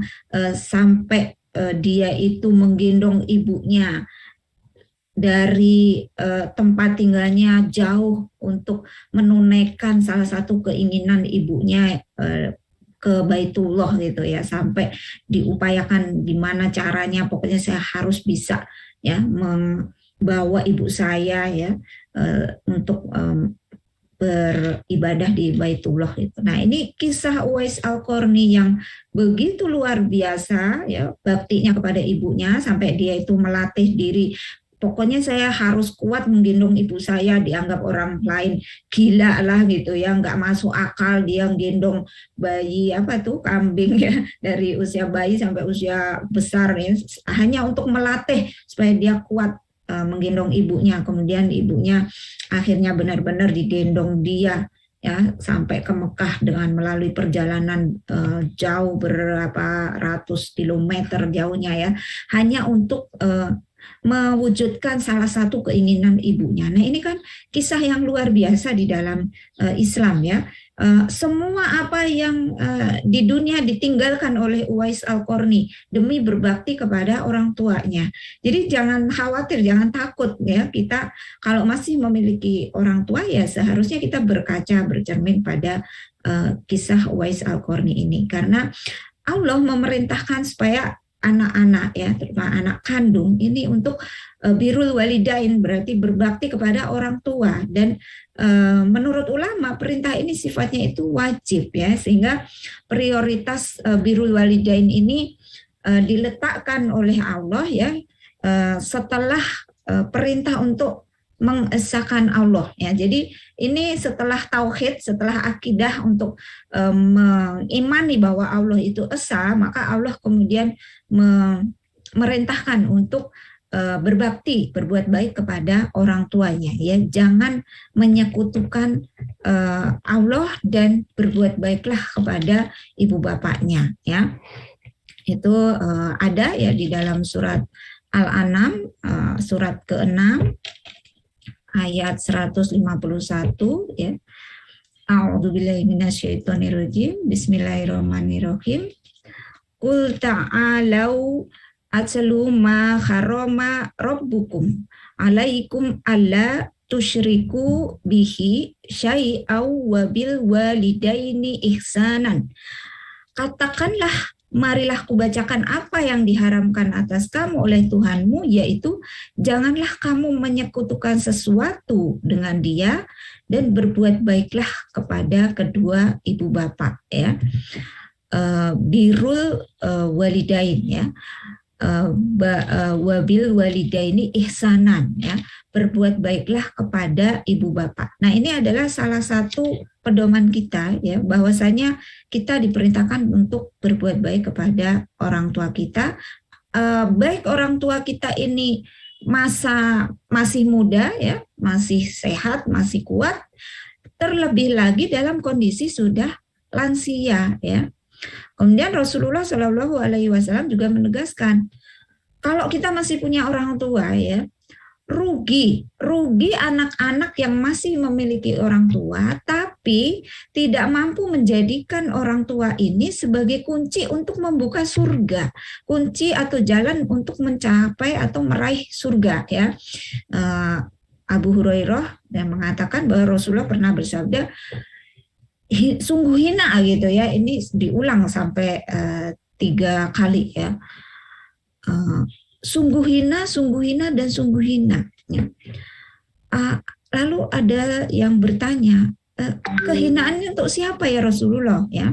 sampai dia itu menggendong ibunya dari tempat tinggalnya jauh untuk menunaikan salah satu keinginan ibunya ke Baitullah gitu ya, sampai diupayakan gimana caranya, pokoknya saya harus bisa ya membawa ibu saya ya untuk beribadah di Baitullah itu. Nah, ini kisah Uwais Al-Qarni yang begitu luar biasa ya, baktinya kepada ibunya sampai dia itu melatih diri. Pokoknya saya harus kuat menggendong ibu saya, dianggap orang lain gila lah gitu ya, nggak masuk akal dia gendong bayi apa tuh kambing ya, dari usia bayi sampai usia besar ya, hanya untuk melatih supaya dia kuat menggendong ibunya. Kemudian ibunya akhirnya benar-benar digendong dia ya sampai ke Mekah dengan melalui perjalanan jauh berapa ratus kilometer jauhnya ya, hanya untuk mewujudkan salah satu keinginan ibunya. Nah, ini kan kisah yang luar biasa di dalam Islam ya. Semua apa yang di dunia ditinggalkan oleh Uwais Al-Qarni demi berbakti kepada orang tuanya. Jadi jangan khawatir, jangan takut ya. Kita kalau masih memiliki orang tua ya seharusnya kita berkaca, bercermin pada kisah Uwais Al-Qarni ini, karena Allah memerintahkan supaya anak-anak ya, terutama anak kandung ini untuk birrul walidain, berarti berbakti kepada orang tua. Dan menurut ulama perintah ini sifatnya itu wajib ya, sehingga prioritas birrul walidain ini diletakkan oleh Allah ya setelah perintah untuk mengesahkan Allah ya. Jadi ini setelah tauhid, setelah akidah untuk mengimani bahwa Allah itu esa, maka Allah kemudian memerintahkan untuk berbakti, berbuat baik kepada orang tuanya ya. Jangan menyekutukan Allah dan berbuat baiklah kepada ibu bapaknya ya. Itu ada ya di dalam surat Al-An'am surat ke-6 ayat 151 ya. A'udzubillahi minasyaitonirrajim. Bismillahirrahmanirrahim. Qul ta'alau atlu ma harama rabbukum alaikum alla tusyriku bihi syai'aw wa bil walidaini ihsanan. Katakanlah, marilah kubacakan apa yang diharamkan atas kamu oleh Tuhanmu, yaitu janganlah kamu menyekutukan sesuatu dengan dia dan berbuat baiklah kepada kedua ibu bapak ya. Birrul walidain ya. wabil walidaini ihsanan, ya, berbuat baiklah kepada ibu bapak. Nah, ini adalah salah satu pedoman kita, ya, bahwasanya kita diperintahkan untuk berbuat baik kepada orang tua kita, baik orang tua kita ini masih muda, ya, masih sehat, masih kuat, terlebih lagi dalam kondisi sudah lansia, ya. Kemudian Rasulullah Shallallahu Alaihi Wasallam juga menegaskan, kalau kita masih punya orang tua, ya, rugi anak-anak yang masih memiliki orang tua tapi tidak mampu menjadikan orang tua ini sebagai kunci untuk membuka surga, kunci atau jalan untuk mencapai atau meraih surga, ya. Abu Hurairah yang mengatakan bahwa Rasulullah pernah bersabda, sungguh hina gitu, ya, ini diulang sampai 3 kali, ya. Sungguh hina dan sungguh hina, ya. Lalu ada yang bertanya, kehinaannya untuk siapa ya Rasulullah, ya?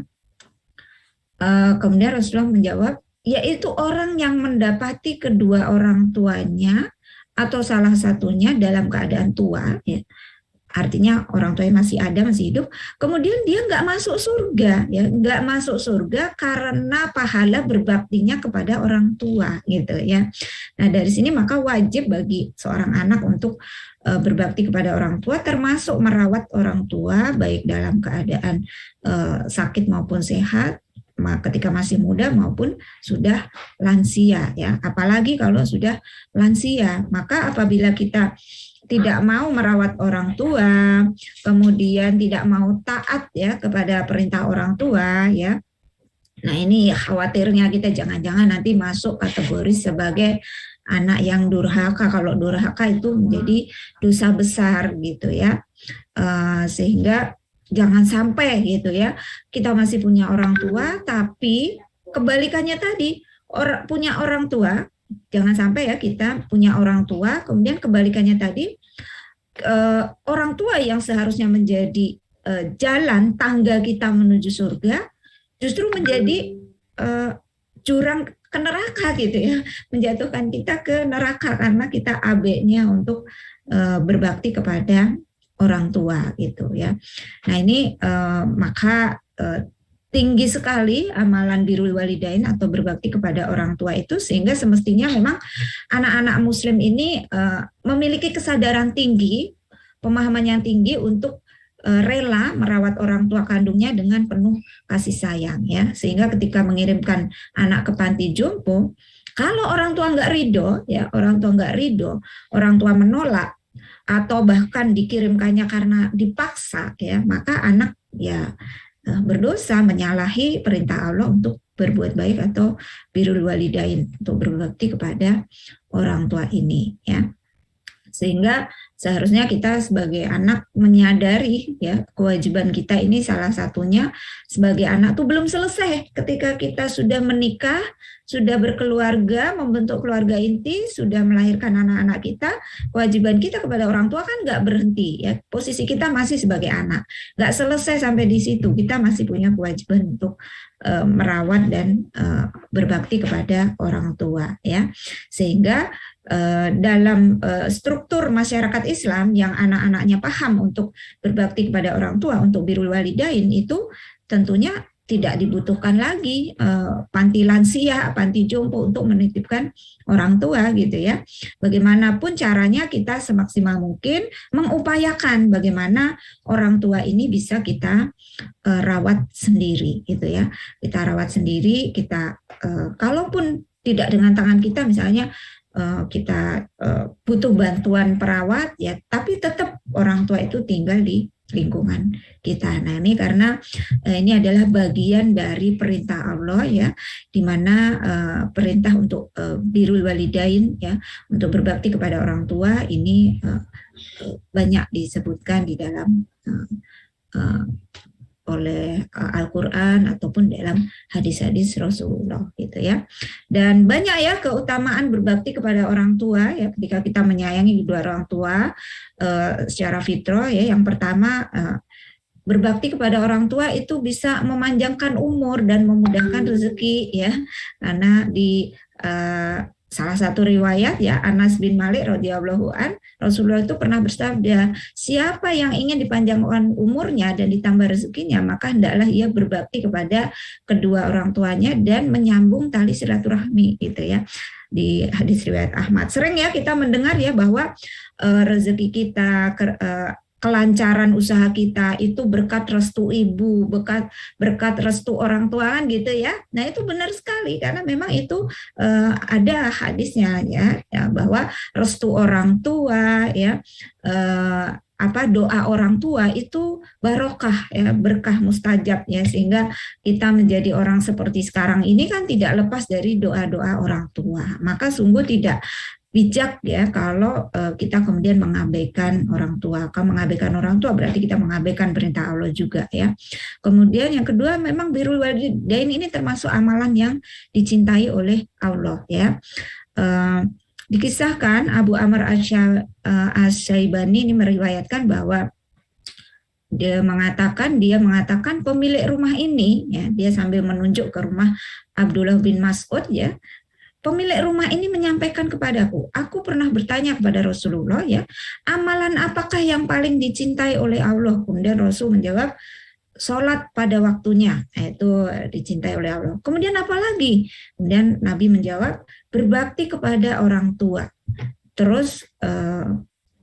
Kemudian Rasulullah menjawab, yaitu orang yang mendapati kedua orang tuanya atau salah satunya dalam keadaan tua, ya. Artinya orang tuanya masih ada, masih hidup, kemudian dia nggak masuk surga, ya, nggak masuk surga karena pahala berbaktinya kepada orang tua, gitu, ya. Nah, dari sini maka wajib bagi seorang anak untuk berbakti kepada orang tua, termasuk merawat orang tua baik dalam keadaan sakit maupun sehat, ketika masih muda maupun sudah lansia, ya. Apalagi kalau sudah lansia, maka apabila kita tidak mau merawat orang tua, kemudian tidak mau taat, ya, kepada perintah orang tua, ya. Nah, ini khawatirnya kita jangan-jangan nanti masuk kategori sebagai anak yang durhaka. Kalau durhaka itu menjadi dosa besar, gitu, ya. Sehingga jangan sampai, gitu, ya, kita masih punya orang tua tapi kebalikannya tadi, punya orang tua, jangan sampai, ya, kita punya orang tua kemudian kebalikannya tadi, orang tua yang seharusnya menjadi jalan tangga kita menuju surga justru menjadi jurang ke neraka, gitu, ya, menjatuhkan kita ke neraka karena kita abe-nya untuk berbakti kepada orang tua, gitu, ya. Nah, ini maka tinggi sekali amalan birrul walidain atau berbakti kepada orang tua itu, sehingga semestinya memang anak-anak muslim ini memiliki kesadaran tinggi, pemahaman yang tinggi untuk rela merawat orang tua kandungnya dengan penuh kasih sayang, ya. Sehingga ketika mengirimkan anak ke panti jompo, kalau orang tua nggak ridho, ya, orang tua menolak atau bahkan dikirimkannya karena dipaksa, ya, maka anak, ya, berdosa, menyalahi perintah Allah untuk berbuat baik atau birrul walidain, untuk berbakti kepada orang tua ini, ya. Sehingga seharusnya kita sebagai anak menyadari, ya, kewajiban kita ini salah satunya sebagai anak tuh belum selesai ketika kita sudah menikah, sudah berkeluarga, membentuk keluarga inti, sudah melahirkan anak-anak kita. Kewajiban kita kepada orang tua kan nggak berhenti, ya. Posisi kita masih sebagai anak, nggak selesai sampai di situ. Kita masih punya kewajiban untuk merawat dan berbakti kepada orang tua, ya. Sehingga dalam struktur masyarakat Islam yang anak-anaknya paham untuk berbakti kepada orang tua, untuk birrul walidain, itu tentunya tidak dibutuhkan lagi panti lansia, panti jompo untuk menitipkan orang tua, gitu, ya. Bagaimanapun caranya kita semaksimal mungkin mengupayakan bagaimana orang tua ini bisa kita rawat sendiri, gitu, ya. Kita rawat sendiri, kita kalaupun tidak dengan tangan kita, misalnya kita butuh bantuan perawat, ya, tapi tetap orang tua itu tinggal di lingkungan kita. Nah, ini karena ini adalah bagian dari perintah Allah, ya, di mana perintah untuk birrul walidain, ya, untuk berbakti kepada orang tua ini banyak disebutkan di dalam oleh Al-Quran ataupun dalam hadis-hadis Rasulullah, gitu, ya. Dan banyak, ya, keutamaan berbakti kepada orang tua, ya, ketika kita menyayangi kedua orang tua secara fitrah, ya. Yang pertama, berbakti kepada orang tua itu bisa memanjangkan umur dan memudahkan rezeki, ya, karena di salah satu riwayat ya, Anas bin Malik radhiyallahu an, Rasulullah itu pernah bersabda, siapa yang ingin dipanjangkan umurnya dan ditambah rezekinya, maka hendaklah ia berbakti kepada kedua orang tuanya dan menyambung tali silaturahmi gitu ya. Di hadis riwayat Ahmad. Sering ya kita mendengar ya bahwa rezeki kita, kelancaran usaha kita itu berkat restu ibu, berkat restu orang tua kan gitu ya. Nah itu benar sekali karena memang itu ada hadisnya ya bahwa restu orang tua ya, doa orang tua itu barokah ya, berkah mustajab ya, sehingga kita menjadi orang seperti sekarang ini kan tidak lepas dari doa-doa orang tua. Maka sungguh tidak bijak ya kalau kita kemudian mengabaikan orang tua. Kalau mengabaikan orang tua berarti kita mengabaikan perintah Allah juga ya. Kemudian yang kedua, memang birrul walidain ini termasuk amalan yang dicintai oleh Allah ya. Dikisahkan Abu Amr Asy-Syaibani ini meriwayatkan bahwa dia mengatakan pemilik rumah ini ya, dia sambil menunjuk ke rumah Abdullah bin Mas'ud ya. Pemilik rumah ini menyampaikan kepadaku, aku pernah bertanya kepada Rasulullah ya, amalan apakah yang paling dicintai oleh Allah? Kemudian Rasul menjawab, sholat pada waktunya, itu dicintai oleh Allah. Kemudian apa lagi? Kemudian Nabi menjawab, berbakti kepada orang tua. Terus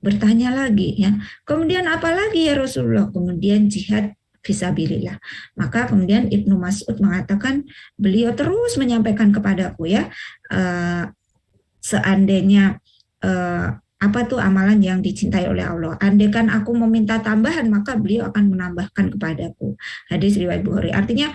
bertanya lagi ya, kemudian apa lagi ya Rasulullah? Kemudian jihad fisabilillah. Maka kemudian Ibnu Mas'ud mengatakan, beliau terus menyampaikan kepadaku ya, seandainya apa tuh amalan yang dicintai oleh Allah. Andaikan aku meminta tambahan, maka beliau akan menambahkan kepadaku. Hadis riwayat Bukhari. Artinya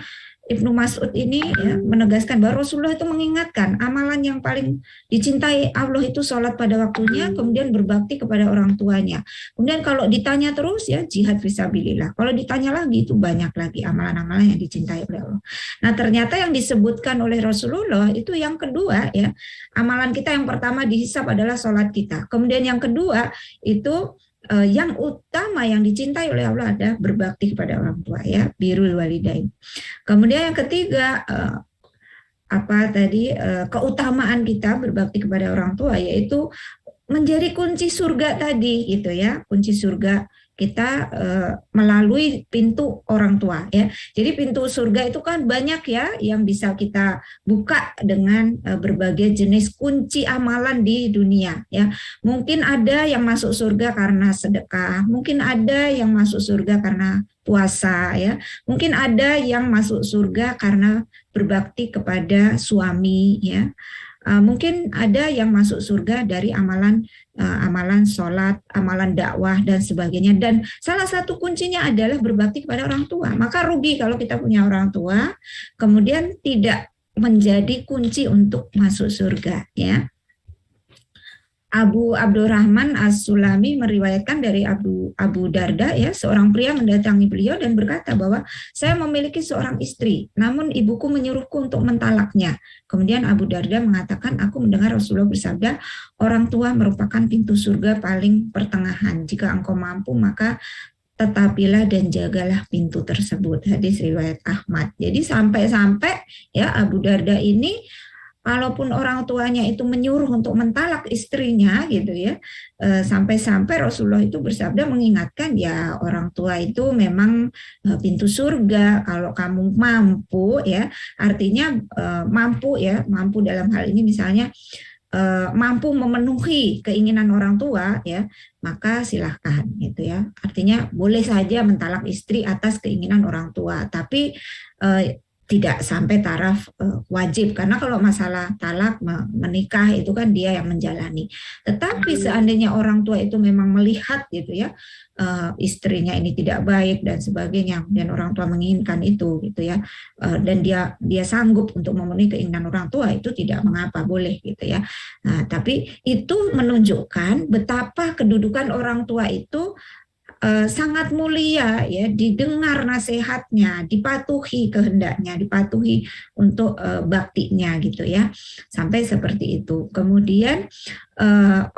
Ibnu Mas'ud ini ya, menegaskan bahwa Rasulullah itu mengingatkan amalan yang paling dicintai Allah itu sholat pada waktunya, kemudian berbakti kepada orang tuanya. Kemudian kalau ditanya terus ya jihad fisabilillah. Kalau ditanya lagi itu banyak lagi amalan-amalan yang dicintai oleh Allah. Nah ternyata yang disebutkan oleh Rasulullah itu yang kedua ya, amalan kita yang pertama dihisab adalah sholat kita. Kemudian yang kedua itu yang utama yang dicintai oleh Allah adalah berbakti kepada orang tua ya, birrul walidain. Kemudian yang ketiga keutamaan kita berbakti kepada orang tua yaitu menjadi kunci surga tadi gitu ya, kunci surga kita melalui pintu orang tua ya. Jadi pintu surga itu kan banyak ya yang bisa kita buka dengan berbagai jenis kunci amalan di dunia ya. Mungkin ada yang masuk surga karena sedekah, mungkin ada yang masuk surga karena puasa ya. Mungkin ada yang masuk surga karena berbakti kepada suami ya. Mungkin ada yang masuk surga dari amalan sholat, amalan dakwah dan sebagainya. Dan salah satu kuncinya adalah berbakti kepada orang tua. Maka rugi kalau kita punya orang tua, kemudian tidak menjadi kunci untuk masuk surga. Ya. Abu Abdurrahman As-Sulami meriwayatkan dari Abu Darda ya, seorang pria mendatangi beliau dan berkata bahwa saya memiliki seorang istri, namun ibuku menyuruhku untuk mentalaknya. Kemudian Abu Darda mengatakan, aku mendengar Rasulullah bersabda, orang tua merupakan pintu surga paling pertengahan. Jika engkau mampu maka tetapilah dan jagalah pintu tersebut. Hadis riwayat Ahmad. Jadi sampai-sampai ya Abu Darda ini walaupun orang tuanya itu menyuruh untuk mentalak istrinya gitu ya, sampai-sampai Rasulullah itu bersabda mengingatkan ya orang tua itu memang pintu surga. Kalau kamu mampu ya, artinya mampu dalam hal ini misalnya mampu memenuhi keinginan orang tua ya, maka silahkan gitu ya. Artinya boleh saja mentalak istri atas keinginan orang tua, tapi tidak sampai taraf wajib, karena kalau masalah talak menikah itu kan dia yang menjalani. Tetapi seandainya orang tua itu memang melihat gitu ya, istrinya ini tidak baik dan sebagainya, dan orang tua menginginkan itu gitu ya, dan dia sanggup untuk memenuhi keinginan orang tua, itu tidak mengapa, boleh gitu ya. Nah, tapi itu menunjukkan betapa kedudukan orang tua itu sangat mulia ya, didengar nasihatnya, dipatuhi kehendaknya, dipatuhi untuk baktinya gitu ya, sampai seperti itu. Kemudian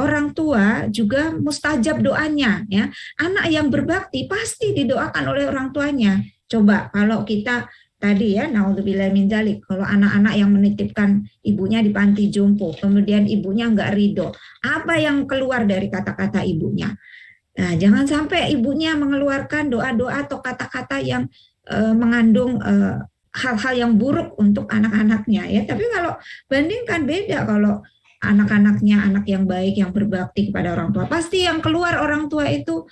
orang tua juga mustajab doanya ya. Anak yang berbakti pasti didoakan oleh orang tuanya. Coba kalau kita tadi ya, naudzubillah min dzalik, kalau anak-anak yang menitipkan ibunya di panti jompo, kemudian ibunya nggak ridho, apa yang keluar dari kata-kata ibunya? Nah, jangan sampai ibunya mengeluarkan doa-doa atau kata-kata yang mengandung hal-hal yang buruk untuk anak-anaknya ya. Tapi kalau bandingkan beda, kalau anak-anaknya anak yang baik yang berbakti kepada orang tua, pasti yang keluar orang tua itu,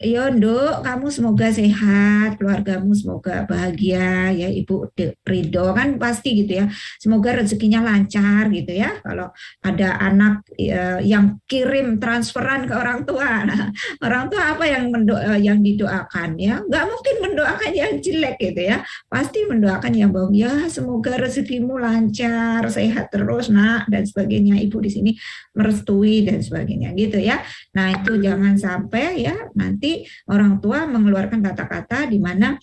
yo, Nduk, kamu semoga sehat, keluargamu semoga bahagia, ya Ibu ridho kan pasti gitu ya. Semoga rezekinya lancar gitu ya. Kalau ada anak yang kirim transferan ke orang tua, nah, orang tua apa yang didoakan ya? Nggak mungkin mendoakan yang jelek gitu ya. Pasti mendoakan yang bagus. Ya, semoga rezekimu lancar, sehat terus, Nak, dan sebagainya. Ibu di sini merestui dan sebagainya gitu ya. Nah, itu jangan sampai ya nanti orang tua mengeluarkan kata-kata di mana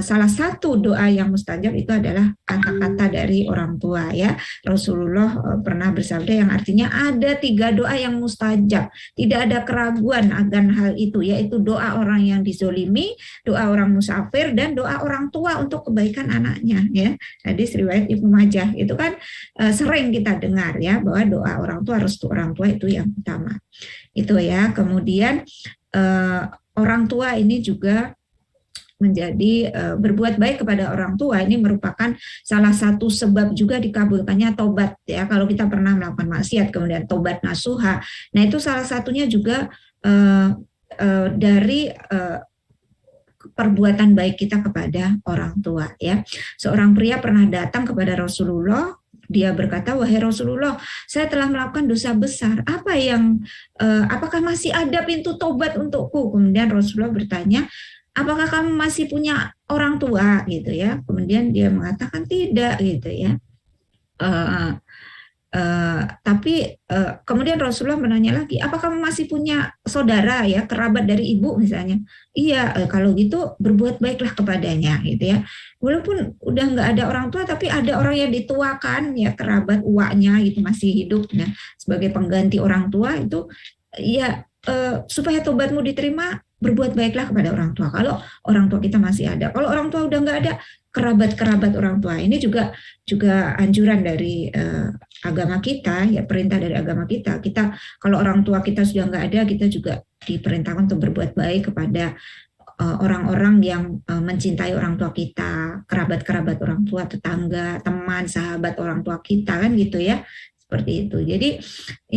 salah satu doa yang mustajab itu adalah kata-kata dari orang tua ya. Rasulullah pernah bersabda yang artinya ada 3 doa yang mustajab, tidak ada keraguan akan hal itu, yaitu doa orang yang dizolimi, doa orang musafir, dan doa orang tua untuk kebaikan anaknya ya. Hadis riwayat Ibnu Majah itu kan sering kita dengar ya, bahwa doa orang tua, restu orang tua itu yang utama. Itu ya. Kemudian orang tua ini juga menjadi berbuat baik kepada orang tua ini merupakan salah satu sebab juga dikabulkannya tobat ya. Kalau kita pernah melakukan maksiat kemudian tobat nasuha, nah itu salah satunya juga dari perbuatan baik kita kepada orang tua ya. Seorang pria pernah datang kepada Rasulullah. Dia berkata, wahai Rasulullah, saya telah melakukan dosa besar. Apakah masih ada pintu tobat untukku? Kemudian Rasulullah bertanya, apakah kamu masih punya orang tua? Gitu ya. Kemudian dia mengatakan tidak, gitu ya. Tapi kemudian Rasulullah menanya lagi, apa kamu masih punya saudara ya, kerabat dari ibu misalnya? Iya, kalau gitu berbuat baiklah kepadanya gitu ya. Walaupun udah nggak ada orang tua, tapi ada orang yang dituakan ya, kerabat uaknya itu masih hidup. Nah, sebagai pengganti orang tua itu ya supaya tobatmu diterima, berbuat baiklah kepada orang tua. Kalau orang tua kita masih ada, kalau orang tua udah nggak ada, kerabat-kerabat orang tua ini juga anjuran dari agama kita ya, perintah dari agama kita. Kita kalau orang tua kita sudah nggak ada, kita juga diperintahkan untuk berbuat baik kepada orang-orang yang mencintai orang tua kita, kerabat-kerabat orang tua, tetangga, teman, sahabat orang tua kita kan gitu ya. Seperti itu. Jadi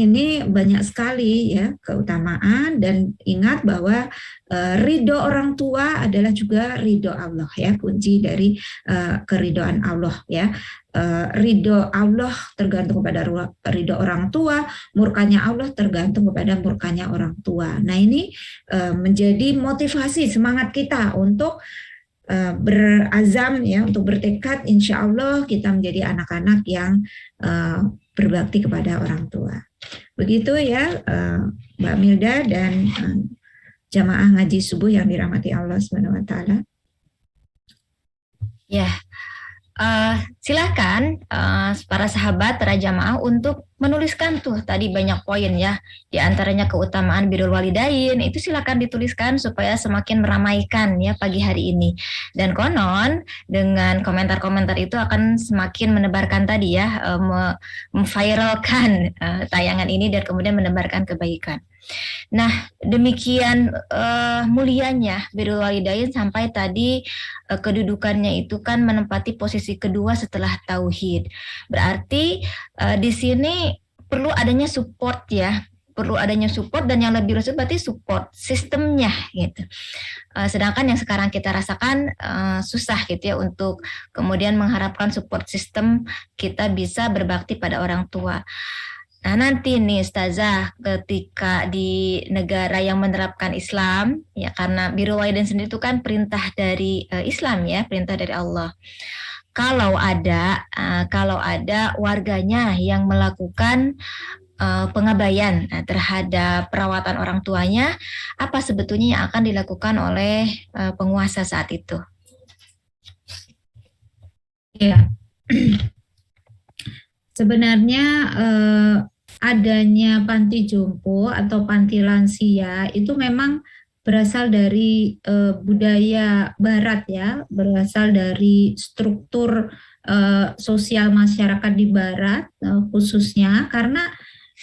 ini banyak sekali ya keutamaan, dan ingat bahwa ridho orang tua adalah juga ridho Allah ya, kunci dari keridhoan Allah ya. Ridho Allah tergantung kepada ridho orang tua, murkanya Allah tergantung kepada murkanya orang tua. Nah ini menjadi motivasi semangat kita untuk berazam ya, untuk bertekad insya Allah kita menjadi anak-anak yang berbakti kepada orang tua. Begitu ya Mbak Milda dan jamaah ngaji subuh yang dirahmati Allah Subhanahu wa taala. Ya. Silakan para sahabat, para jamaah untuk menuliskan tuh tadi banyak poin ya, di antaranya keutamaan birrul walidain, itu silakan dituliskan supaya semakin meramaikan ya pagi hari ini. Dan konon dengan komentar-komentar itu akan semakin menebarkan tadi ya, memviralkan tayangan ini dan kemudian menebarkan kebaikan. Nah, demikian mulianya birrul walidain sampai tadi kedudukannya itu kan menempati posisi kedua setelah tauhid. Berarti di sini perlu adanya support ya, perlu adanya support, dan yang lebih luas berarti support sistemnya gitu. Sedangkan yang sekarang kita rasakan susah gitu ya untuk kemudian mengharapkan support sistem kita bisa berbakti pada orang tua. Nah nanti nih Ustazah, ketika di negara yang menerapkan Islam, ya karena birrul walidain sendiri itu kan perintah dari Islam ya, perintah dari Allah. Kalau ada warganya yang melakukan pengabaian terhadap perawatan orang tuanya, apa sebetulnya yang akan dilakukan oleh penguasa saat itu? Ya, sebenarnya adanya panti jompo atau panti lansia itu memang berasal dari budaya Barat ya, berasal dari struktur sosial masyarakat di Barat khususnya, karena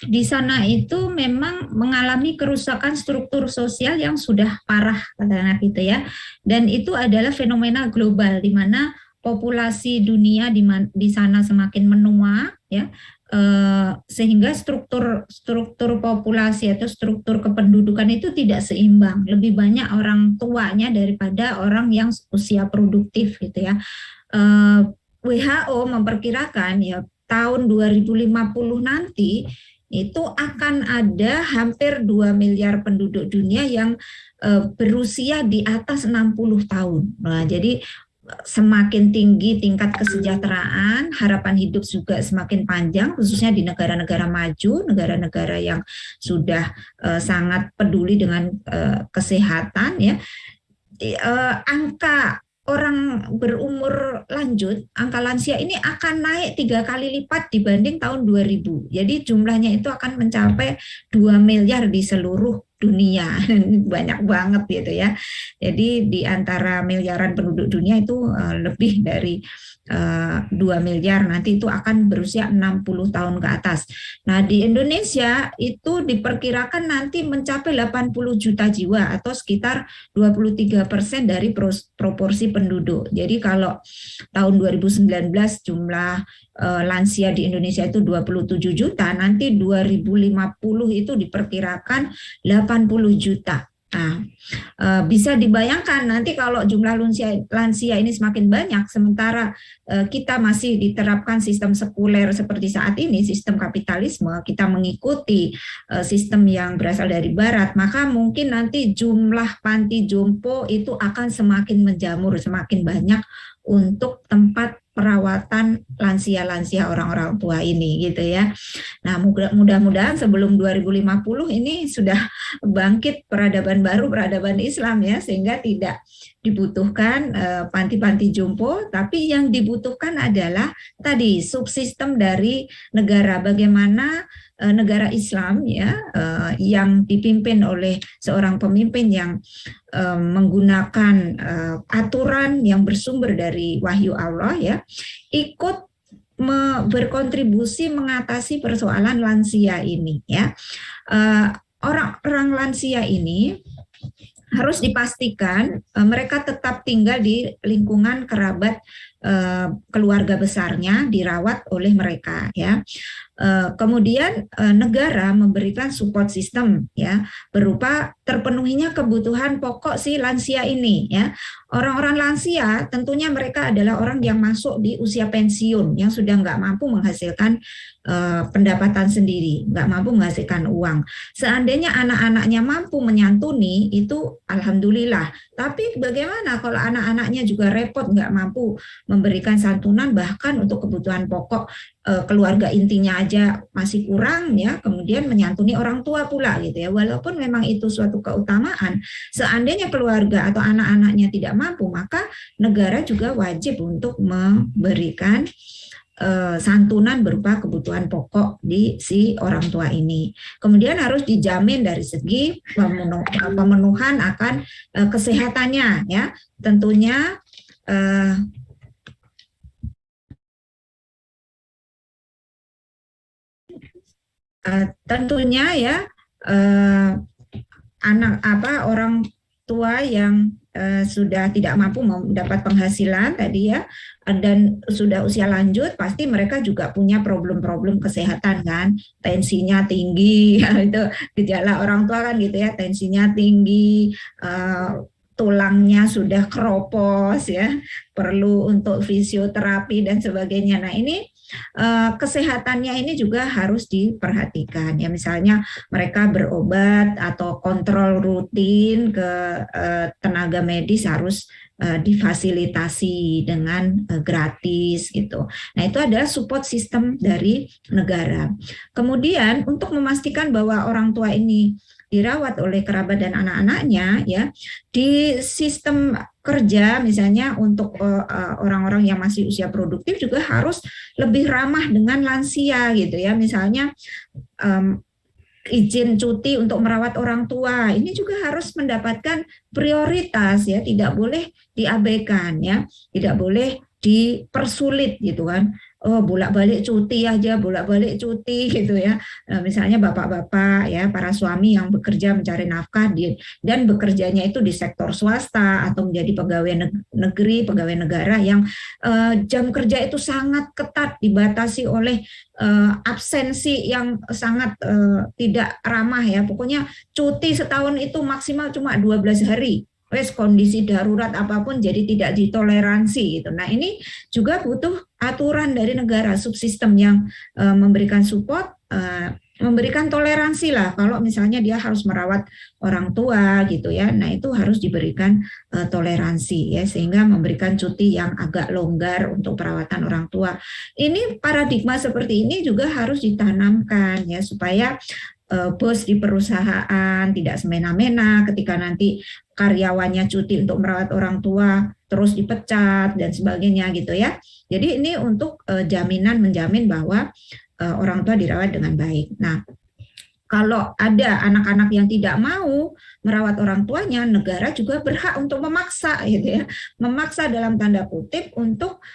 di sana itu memang mengalami kerusakan struktur sosial yang sudah parah, katakanlah gitu ya. Dan itu adalah fenomena global di mana populasi dunia di sana semakin menua ya, sehingga struktur populasi atau struktur kependudukan itu tidak seimbang. Lebih banyak orang tuanya daripada orang yang usia produktif gitu ya. WHO memperkirakan ya tahun 2050 nanti itu akan ada hampir 2 miliar penduduk dunia yang berusia di atas 60 tahun. Nah, jadi semakin tinggi tingkat kesejahteraan, harapan hidup juga semakin panjang, khususnya di negara-negara maju, negara-negara yang sudah sangat peduli dengan kesehatan ya. Angka orang berumur lanjut, angka lansia ini akan naik 3 kali lipat dibanding tahun 2000. Jadi jumlahnya itu akan mencapai 2 miliar di seluruh dunia. Banyak banget gitu ya. Jadi di antara miliaran penduduk dunia itu lebih dari 2 miliar nanti itu akan berusia 60 tahun ke atas. Nah, di Indonesia itu diperkirakan nanti mencapai 80 juta jiwa atau sekitar 23% dari proporsi penduduk. Jadi kalau tahun 2019 jumlah lansia di Indonesia itu 27 juta, nanti 2050 itu diperkirakan 80 juta. Nah, bisa dibayangkan nanti kalau jumlah lansia ini semakin banyak, sementara kita masih diterapkan sistem sekuler seperti saat ini, sistem kapitalisme, kita mengikuti sistem yang berasal dari Barat, maka mungkin nanti jumlah panti jompo itu akan semakin menjamur, semakin banyak untuk tempat perawatan lansia-lansia orang-orang tua ini gitu ya. Nah, mudah-mudahan sebelum 2050 ini sudah bangkit peradaban baru, peradaban Islam ya, sehingga tidak dibutuhkan panti-panti jompo, tapi yang dibutuhkan adalah tadi subsistem dari negara, bagaimana negara Islam ya yang dipimpin oleh seorang pemimpin yang menggunakan aturan yang bersumber dari wahyu Allah ya, ikut berkontribusi mengatasi persoalan lansia ini ya. Orang-orang lansia ini harus dipastikan mereka tetap tinggal di lingkungan kerabat keluarga besarnya, dirawat oleh mereka ya. Kemudian negara memberikan support system ya, berupa terpenuhinya kebutuhan pokok si lansia ini ya. Orang-orang lansia tentunya mereka adalah orang yang masuk di usia pensiun, yang sudah nggak mampu menghasilkan pendapatan sendiri, nggak mampu menghasilkan uang. Seandainya anak-anaknya mampu menyantuni, itu alhamdulillah. Tapi bagaimana kalau anak-anaknya juga repot, nggak mampu memberikan santunan, bahkan untuk kebutuhan pokok keluarga intinya aja masih kurang ya, kemudian menyantuni orang tua pula gitu ya. Walaupun memang itu suatu keutamaan, seandainya keluarga atau anak-anaknya tidak mampu, maka negara juga wajib untuk memberikan santunan berupa kebutuhan pokok di si orang tua ini. Kemudian harus dijamin dari segi pemenuhan akan kesehatannya ya. Tentunya ya orang tua yang sudah tidak mampu mendapat penghasilan tadi ya, dan sudah usia lanjut, pasti mereka juga punya problem-problem kesehatan kan, tensinya tinggi itu gejala orang tua kan gitu ya, tensinya tinggi, tulangnya sudah keropos ya, perlu untuk fisioterapi dan sebagainya. Nah, ini kesehatannya ini juga harus diperhatikan ya, misalnya mereka berobat atau kontrol rutin ke tenaga medis harus difasilitasi dengan gratis gitu. Nah, itu adalah support system dari negara. Kemudian untuk memastikan bahwa orang tua ini dirawat oleh kerabat dan anak-anaknya ya, di sistem kerja misalnya untuk orang-orang yang masih usia produktif juga harus lebih ramah dengan lansia gitu ya. Misalnya izin cuti untuk merawat orang tua, ini juga harus mendapatkan prioritas ya, tidak boleh diabaikan ya, tidak boleh dipersulit gitu kan. Oh, bolak-balik cuti aja, bolak-balik cuti gitu ya. Misalnya bapak-bapak ya, para suami yang bekerja mencari nafkah dan bekerjanya itu di sektor swasta atau menjadi pegawai negeri, pegawai negara yang jam kerja itu sangat ketat, dibatasi oleh absensi yang sangat tidak ramah ya. Pokoknya cuti setahun itu maksimal cuma 12 hari. Wes kondisi darurat apapun jadi tidak ditoleransi gitu. Nah, ini juga butuh aturan dari negara, subsistem yang memberikan support, memberikan toleransi lah. Kalau misalnya dia harus merawat orang tua gitu ya, nah itu harus diberikan toleransi ya, sehingga memberikan cuti yang agak longgar untuk perawatan orang tua. Ini paradigma seperti ini juga harus ditanamkan ya, supaya bos di perusahaan tidak semena-mena ketika nanti karyawannya cuti untuk merawat orang tua terus dipecat dan sebagainya gitu ya. Jadi ini untuk jaminan menjamin bahwa orang tua dirawat dengan baik. Nah, kalau ada anak-anak yang tidak mau merawat orang tuanya, negara juga berhak untuk memaksa gitu ya. Memaksa dalam tanda kutip untuk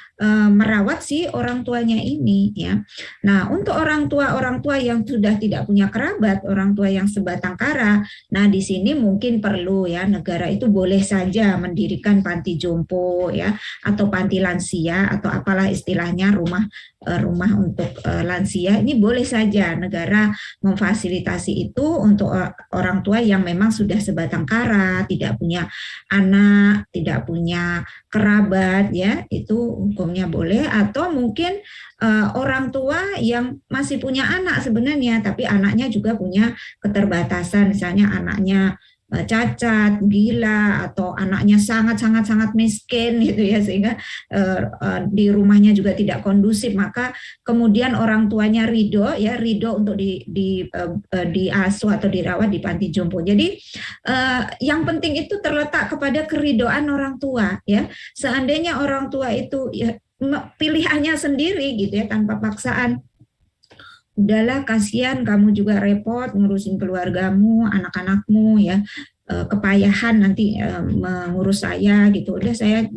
merawat si orang tuanya ini ya. Nah, untuk orang tua yang sudah tidak punya kerabat, orang tua yang sebatang kara, nah di sini mungkin perlu ya, negara itu boleh saja mendirikan panti jompo ya, atau panti lansia atau apalah istilahnya, rumah untuk lansia. Ini boleh saja negara memfasilitasi itu untuk orang tua yang memang sudah sebatang kara, tidak punya anak, tidak punya kerabat ya, itu hukumnya boleh. Atau mungkin orang tua yang masih punya anak sebenarnya, tapi anaknya juga punya keterbatasan, misalnya anaknya cacat, gila, atau anaknya sangat miskin gitu ya, sehingga di rumahnya juga tidak kondusif, maka kemudian orang tuanya ridho untuk diasuh atau dirawat di panti jompo. Jadi yang penting itu terletak kepada keridoan orang tua ya. Seandainya orang tua itu ya, pilihannya sendiri gitu ya, tanpa paksaan, udahlah kasihan kamu juga repot ngurusin keluargamu, anak-anakmu ya, kepayahan nanti mengurus saya gitu, udah saya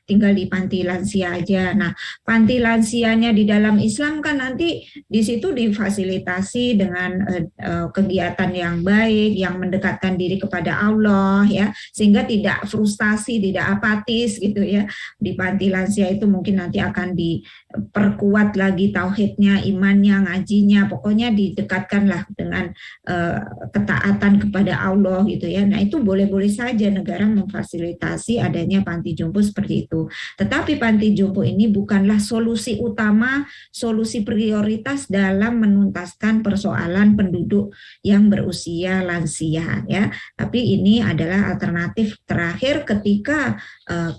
tinggal di panti lansia aja. Nah, panti lansianya di dalam Islam kan nanti di situ difasilitasi dengan kegiatan yang baik, yang mendekatkan diri kepada Allah ya, sehingga tidak frustasi, tidak apatis gitu ya. Di panti lansia itu mungkin nanti akan diperkuat lagi tauhidnya, imannya, ngajinya, pokoknya didekatkanlah dengan ketaatan kepada Allah gitu ya. Nah, itu boleh-boleh saja negara memfasilitasi adanya panti jompo seperti itu. Tetapi panti jompo ini bukanlah solusi utama, solusi prioritas dalam menuntaskan persoalan penduduk yang berusia lansia ya. Tapi ini adalah alternatif terakhir ketika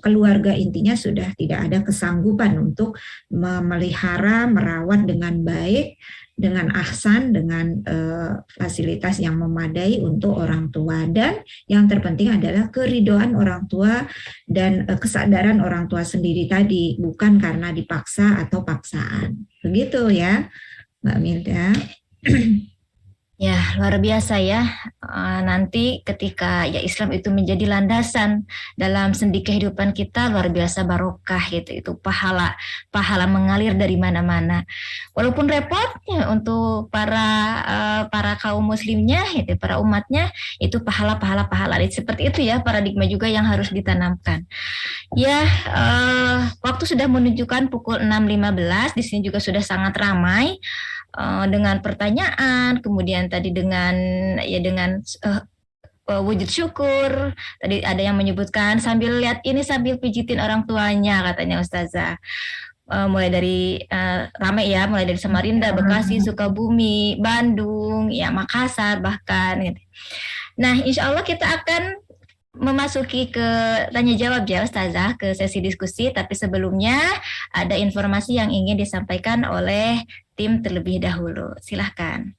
keluarga intinya sudah tidak ada kesanggupan untuk memelihara, merawat dengan baik, dengan ahsan, dengan fasilitas yang memadai untuk orang tua. Dan yang terpenting adalah keridoan orang tua dan kesadaran orang tua sendiri tadi, bukan karena dipaksa atau paksaan. Begitu ya, Mbak Milda. Ya, luar biasa ya. Nanti ketika ya Islam itu menjadi landasan dalam sendi kehidupan kita, luar biasa barokah gitu. Itu pahala mengalir dari mana-mana. Walaupun repot ya, untuk para kaum muslimnya, itu para umatnya, itu pahala. Seperti itu ya paradigma juga yang harus ditanamkan. Ya, waktu sudah menunjukkan pukul 6.15. Di sini juga sudah sangat ramai. Dengan pertanyaan, kemudian tadi dengan wujud syukur. Tadi ada yang menyebutkan sambil lihat ini sambil pijitin orang tuanya, katanya Ustazah. Mulai dari ramai ya, mulai dari Samarinda, Bekasi, Sukabumi, Bandung, ya Makassar bahkan. Gitu. Nah, insya Allah kita akan memasuki ke tanya jawab ya Ustazah, ke sesi diskusi, tapi sebelumnya ada informasi yang ingin disampaikan oleh tim terlebih dahulu. Silahkan.